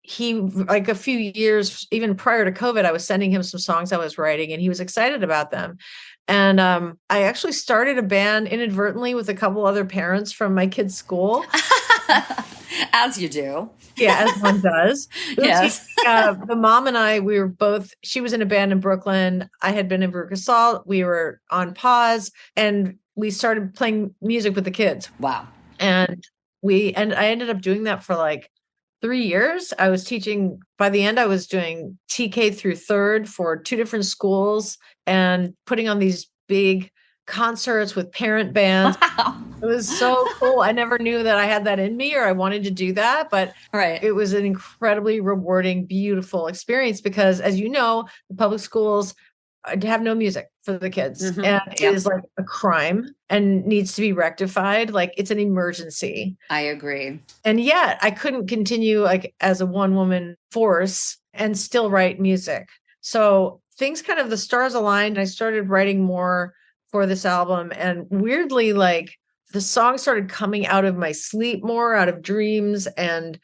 S4: he like a few years, even prior to COVID, I was sending him some songs I was writing, and he was excited about them. And I actually started a band inadvertently with a couple other parents from my kids' school.
S1: As you do.
S4: Yeah, as one does.
S1: Yes.
S4: The mom and I, she was in a band in Brooklyn. I had been in Veruca Salt. We were on pause, and we started playing music with the kids.
S1: Wow.
S4: And I ended up doing that for like 3 years. I was teaching. By the end, I was doing TK through third for 2 different schools and putting on these big concerts with parent bands.
S1: Wow.
S4: It was so cool. I never knew that I had that in me or I wanted to do that, but it was an incredibly rewarding, beautiful experience because, as you know, the public schools have no music for the kids, and it is like a crime and needs to be rectified. Like, it's an emergency.
S1: I agree.
S4: And yet I couldn't continue like as a one-woman force and still write music. So things the stars aligned. I started writing more for this album, and weirdly, like, the songs started coming out of my sleep more, out of dreams. And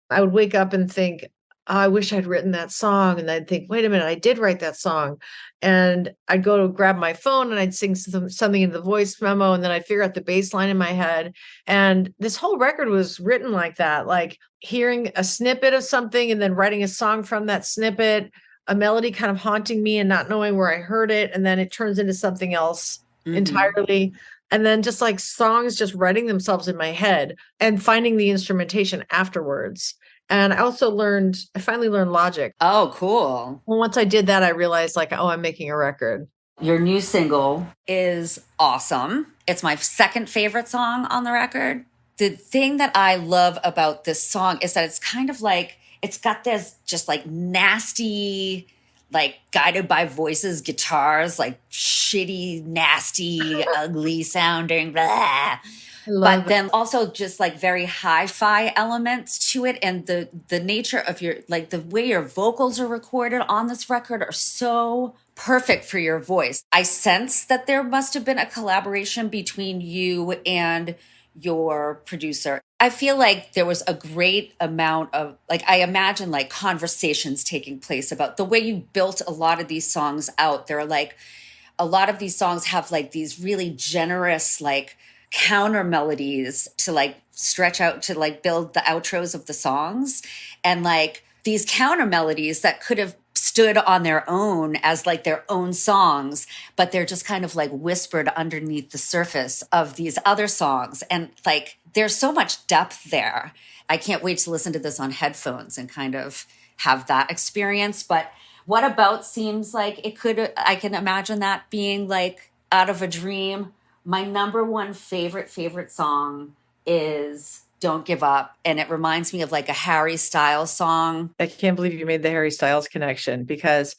S4: I would wake up and think, oh, I wish I'd written that song. And I'd think, wait a minute, I did write that song. And I'd go to grab my phone and I'd sing something into the voice memo. And then I'd figure out the bass line in my head. And this whole record was written like that, like hearing a snippet of something and then writing a song from that snippet, a melody kind of haunting me and not knowing where I heard it. And then it turns into something else entirely. And then just like songs just writing themselves in my head and finding the instrumentation afterwards. And I finally learned Logic.
S1: Oh, cool.
S4: Well, once I did that, I realized like, oh, I'm making a record.
S1: Your new single is awesome. It's my second favorite song on the record. The thing that I love about this song is that it's kind of like, it's got this just like nasty, like guided by voices, guitars, like shitty, nasty, ugly sounding, blah. But then also just like very hi-fi elements to it. And the nature of the way your vocals are recorded on this record are so perfect for your voice. I sense that there must have been a collaboration between you and your producer. I feel like there was a great amount of, like, I imagine like conversations taking place about the way you built a lot of these songs out. There are like, a lot of these songs have like these really generous, like, counter melodies to like stretch out to like build the outros of the songs, and like these counter melodies that could have stood on their own as like their own songs, but they're just kind of like whispered underneath the surface of these other songs. And like, there's so much depth there. I can't wait to listen to this on headphones and kind of have that experience. But What About seems like it could, I can imagine that being like out of a dream. My number one favorite song is Don't Give Up. And it reminds me of like a Harry Styles song.
S4: I can't believe you made the Harry Styles connection, because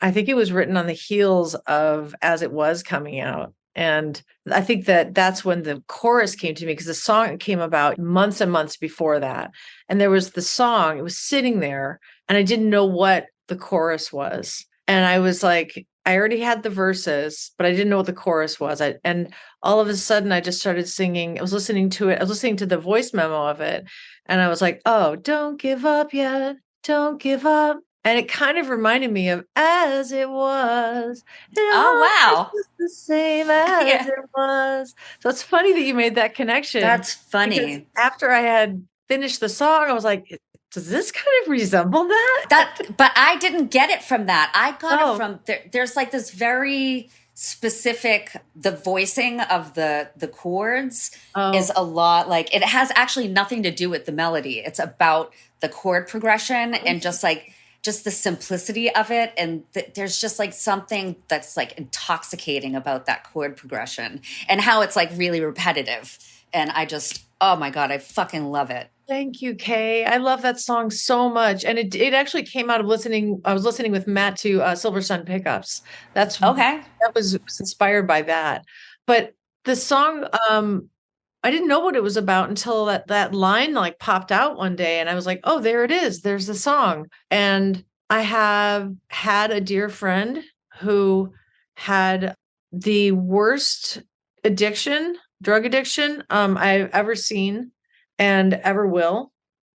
S4: I think it was written on the heels of As It Was coming out. And I think that that's when the chorus came to me, because the song came about months and months before that. And there was the song, it was sitting there, and I didn't know what the chorus was. And I was like, I already had the verses, but I didn't know what the chorus was. And all of a sudden I just started singing. I was listening to it. I was listening to the voice memo of it. And I was like, oh, don't give up yet. Don't give up. And it kind of reminded me of As It Was.
S1: Oh, wow.
S4: It's the same as it was. So it's funny that you made that connection.
S1: That's funny.
S4: After I had finished the song, I was like, does this kind of resemble that?
S1: But I didn't get it from that. I got it from, there's like this very specific, the voicing of the chords is a lot like, it has actually nothing to do with the melody. It's about the chord progression and just the simplicity of it. And there's just like something that's like intoxicating about that chord progression and how it's like really repetitive. And I just, oh my God, I fucking love it.
S4: Thank you, Kay. I love that song so much. And it actually came out of listening. I was listening with Matt to Silver Sun Pickups. That's okay. That was inspired by that. But the song, I didn't know what it was about until that line like popped out one day. And I was like, oh, there it is. There's the song. And I have had a dear friend who had the worst drug addiction I've ever seen and ever will.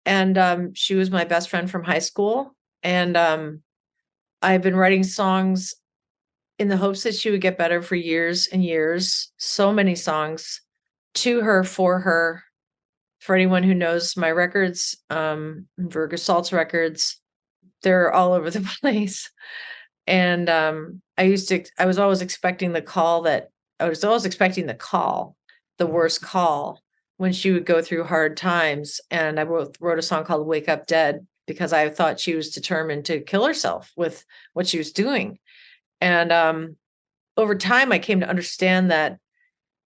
S4: And she was my best friend from high school. And I've been writing songs in the hopes that she would get better for years and years. So many songs to her, for her. For anyone who knows my records, Veruca Salt's records, they're all over the place. And I was always expecting the worst call, when she would go through hard times. And I wrote a song called Wake Up Dead, because I thought she was determined to kill herself with what she was doing. And over time, I came to understand that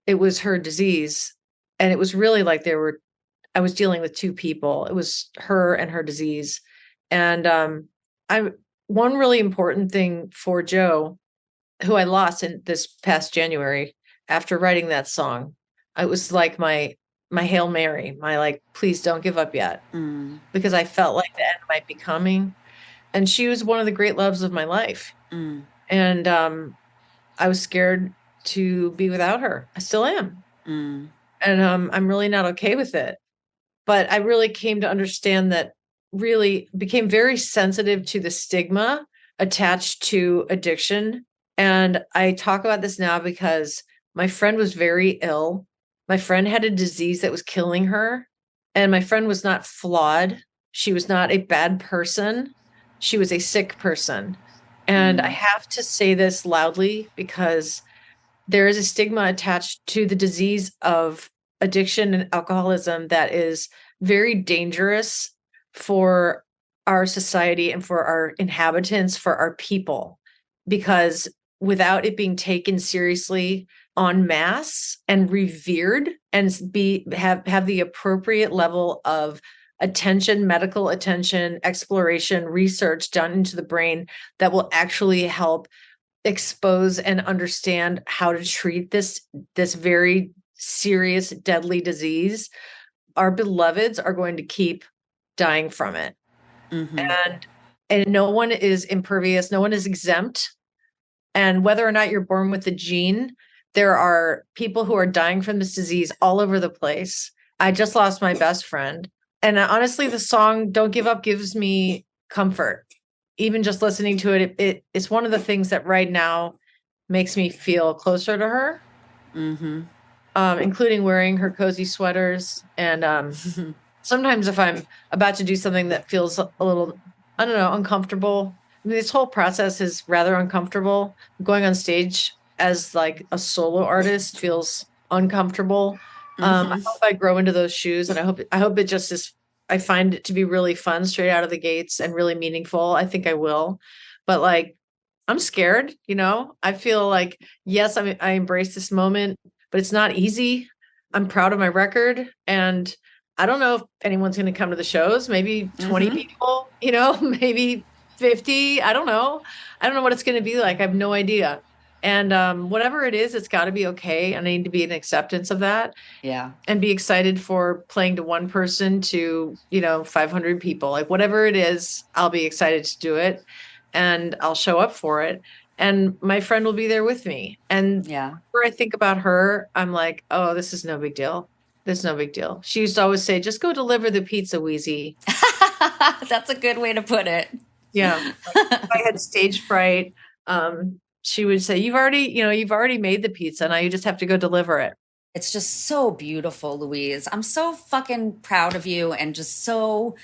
S4: it was her disease. And it was really like I was dealing with two people. It was her and her disease. And one really important thing for Joe, who I lost in this past January after writing that song, it was like my Hail Mary, my like, please don't give up yet. Because I felt like the end might be coming. And she was one of the great loves of my life. And I was scared to be without her. I still am. And I'm really not okay with it. But I really came to understand that, really became very sensitive to the stigma attached to addiction. And I talk about this now because my friend was very ill. My friend had a disease that was killing her. And my friend was not flawed. She was not a bad person. She was a sick person. And I have to say this loudly, because there is a stigma attached to the disease of addiction and alcoholism that is very dangerous for our society and for our inhabitants, for our people, because without it being taken seriously en masse and revered and have the appropriate level of attention, medical attention, exploration, research done into the brain that will actually help expose and understand how to treat this very serious, deadly disease, our beloveds are going to keep dying from it. And no one is impervious. No one is exempt. And whether or not you're born with the gene, there are people who are dying from this disease all over the place. I just lost my best friend. And honestly, the song Don't Give Up gives me comfort. Even just listening to it, it's one of the things that right now makes me feel closer to her, including wearing her cozy sweaters. And sometimes if I'm about to do something that feels a little, I don't know, uncomfortable, I mean, this whole process is rather uncomfortable. Going on stage as like a solo artist feels uncomfortable. I hope I grow into those shoes, and I hope it just is. I find it to be really fun straight out of the gates and really meaningful. I think I will, but like, I'm scared. I feel like, yes, I embrace this moment, but it's not easy. I'm proud of my record, and I don't know if anyone's going to come to the shows. Maybe 20 people, maybe 50. I don't know. I don't know what it's going to be like. I have no idea. And whatever it is, it's got to be okay. And I need to be in acceptance of that.
S1: Yeah.
S4: And be excited for playing to one person to, 500 people. Like whatever it is, I'll be excited to do it, and I'll show up for it. And my friend will be there with me. And whenever I think about her, I'm like, oh, this is no big deal. This is no big deal. She used to always say, just go deliver the pizza, Wheezy.
S1: That's a good way to put it.
S4: Yeah. Like, if I had stage fright, she would say, you've already made the pizza. Now you just have to go deliver it.
S1: It's just so beautiful, Louise. I'm so fucking proud of you and just so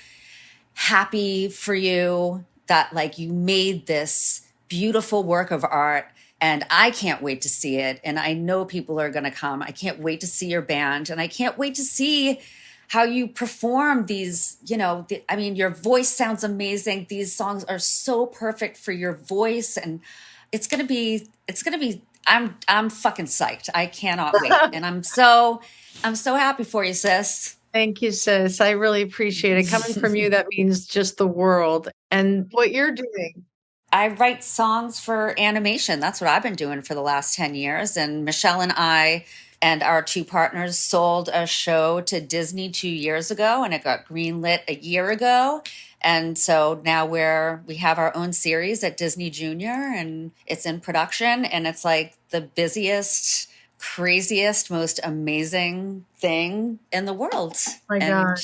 S1: happy for you that like you made this beautiful work of art, and I can't wait to see it. And I know people are going to come. I can't wait to see your band, and I can't wait to see how you perform these, your voice sounds amazing. These songs are so perfect for your voice, and it's going to be, I'm fucking psyched. I cannot wait. And I'm so happy for you, sis.
S4: Thank you, sis. I really appreciate it. Coming from you, that means just the world. And what you're doing.
S1: I write songs for animation. That's what I've been doing for the last 10 years. And Michelle and I and our two partners sold a show to Disney 2 years ago, and it got greenlit a year ago. And so now we have our own series at Disney Junior, and it's in production, and it's like the busiest, craziest, most amazing thing in the world.
S4: My
S1: and
S4: God.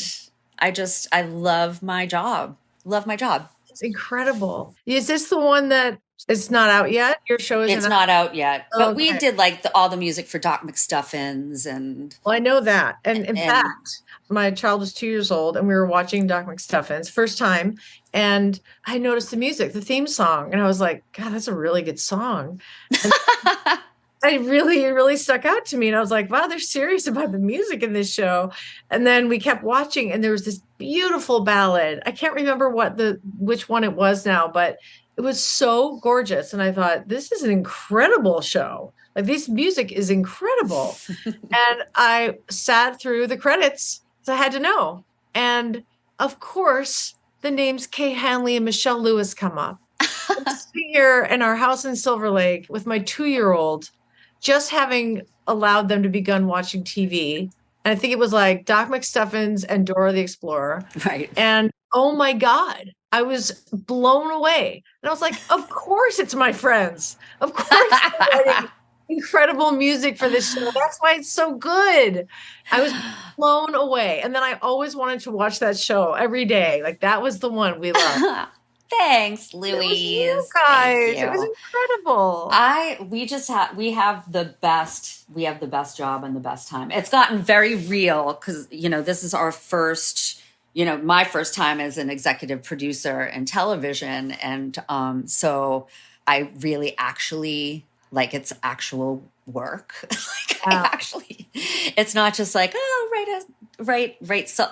S1: I love my job. Love my job.
S4: It's incredible. Is this the one that it's not out yet? Your show isn't
S1: It's not out yet. But
S4: okay.
S1: we did like all the music for Doc McStuffins and...
S4: Well, I know that. And in fact, my child was 2 years old and we were watching Doc McStuffins first time. And I noticed the music, the theme song. And I was like, God, that's a really good song. It really stuck out to me. And I was like, wow, they're serious about the music in this show. And then we kept watching, and there was this beautiful ballad. I can't remember which one it was now, but it was so gorgeous. And I thought, this is an incredible show. Like, this music is incredible. And I sat through the credits, so I had to know. And of course, the names Kay Hanley and Michelle Lewis come up. I'm sitting here in our house in Silver Lake with my 2-year-old, just having allowed them to begun watching TV. And I think it was like Doc McStuffins and Dora the Explorer.
S1: Right.
S4: And oh my God, I was blown away. And I was like, of course it's my friends. Of course they're writing incredible music for this show. That's why it's so good. I was blown away. And then I always wanted to watch that show every day. Like, that was the one we loved.
S1: Thanks, Louise.
S4: It was you guys. It was incredible.
S1: We have the best job and the best time. It's gotten very real because, this is our first, my first time as an executive producer in television. And so I really actually it's actual work. It's not just like, right. So,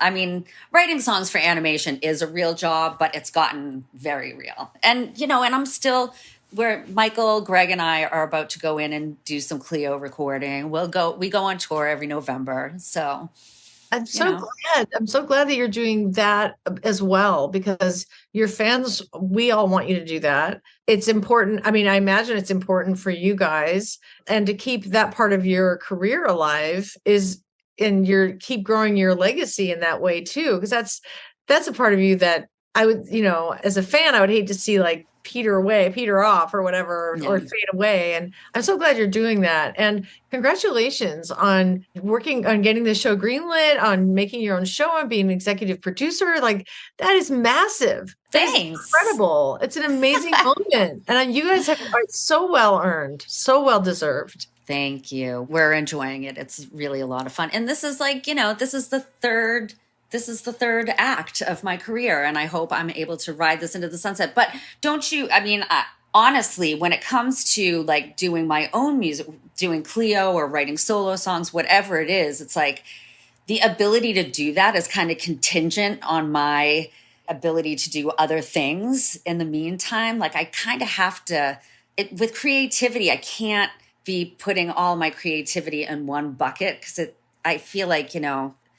S1: writing songs for animation is a real job, but it's gotten very real. And, and I'm still where Michael, Greg, and I are about to go in and do some Cleo recording. We go on tour every November. So
S4: I'm so glad. I'm so glad that you're doing that as well, because your fans, we all want you to do that. It's important. I imagine it's important for you guys, and to keep that part of your career alive keep growing your legacy in that way too. Because that's a part of you that I would, as a fan, I would hate to see like peter off or whatever, or fade away. And I'm so glad you're doing that. And congratulations on working on getting the show greenlit, on making your own show, and being an executive producer. Like, that is massive.
S1: Thanks.
S4: Incredible. It's an amazing moment. And you guys are so well earned, so well deserved.
S1: Thank you. We're enjoying it. It's really a lot of fun. And this is this is the third this is the third act of my career, and I hope I'm able to ride this into the sunset. But don't you, I mean, honestly, when it comes to like doing my own music, doing Cleo or writing solo songs, whatever it is, it's like the ability to do that is kind of contingent on my ability to do other things in the meantime. Like I kind of have to, with creativity, I can't be putting all my creativity in one bucket because I feel like,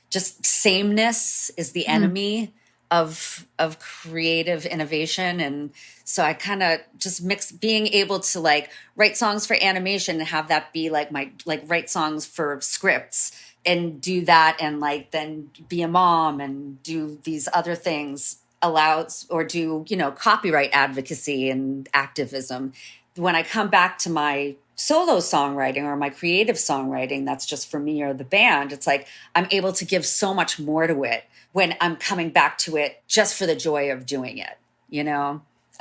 S1: just sameness is the enemy of creative innovation. And so I kind of just mix being able to like write songs for animation and have that be like my, like write songs for scripts and do that. And like, then be a mom and do these other things allows, or do, copyright advocacy and activism. When I come back to my solo songwriting or my creative songwriting, that's just for me or the band, it's like I'm able to give so much more to it when I'm coming back to it just for the joy of doing it,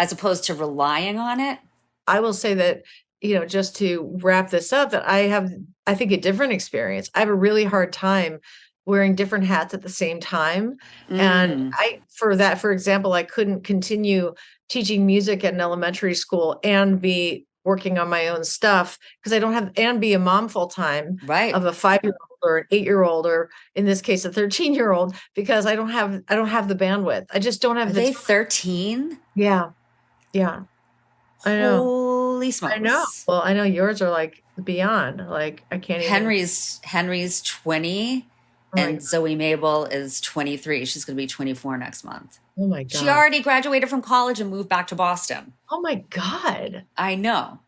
S1: as opposed to relying on it.
S4: I will say that, just to wrap this up, that I think, a different experience. I have a really hard time wearing different hats at the same time. And for example, I couldn't continue teaching music at an elementary school and be working on my own stuff because I don't have, and be a mom full time of a 5-year-old or an 8-year-old, or in this case, a 13-year-old, because I don't have the bandwidth. I just don't have.
S1: Are they 13?
S4: Yeah. I know.
S1: Holy smokes.
S4: I know. Well, I know yours are like beyond. Like I can't even.
S1: Henry's 20 and Zoe Mabel is 23. She's going to be 24 next month.
S4: Oh my God.
S1: She already graduated from college and moved back to Boston.
S4: Oh my God.
S1: I know.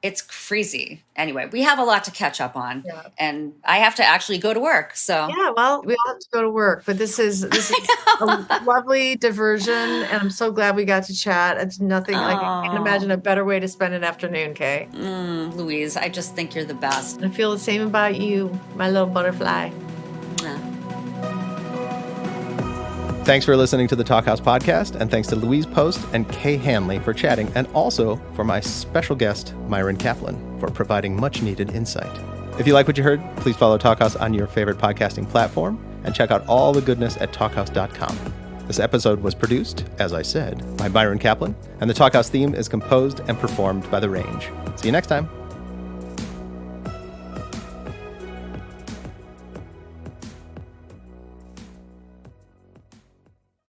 S1: It's crazy. Anyway, we have a lot to catch up on, and I have to actually go to work. So
S4: yeah, well, we all have to go to work, but this is a lovely diversion, and I'm so glad we got to chat. It's nothing like I can't imagine a better way to spend an afternoon, Kay.
S1: Louise, I just think you're the best.
S4: I feel the same about you, my little butterfly.
S7: Thanks for listening to the Talkhouse Podcast, and thanks to Louise Post and Kay Hanley for chatting, and also for my special guest, Myron Kaplan, for providing much-needed insight. If you like what you heard, please follow Talkhouse on your favorite podcasting platform, and check out all the goodness at talkhouse.com. This episode was produced, as I said, by Myron Kaplan, and the Talkhouse theme is composed and performed by The Range. See you next time.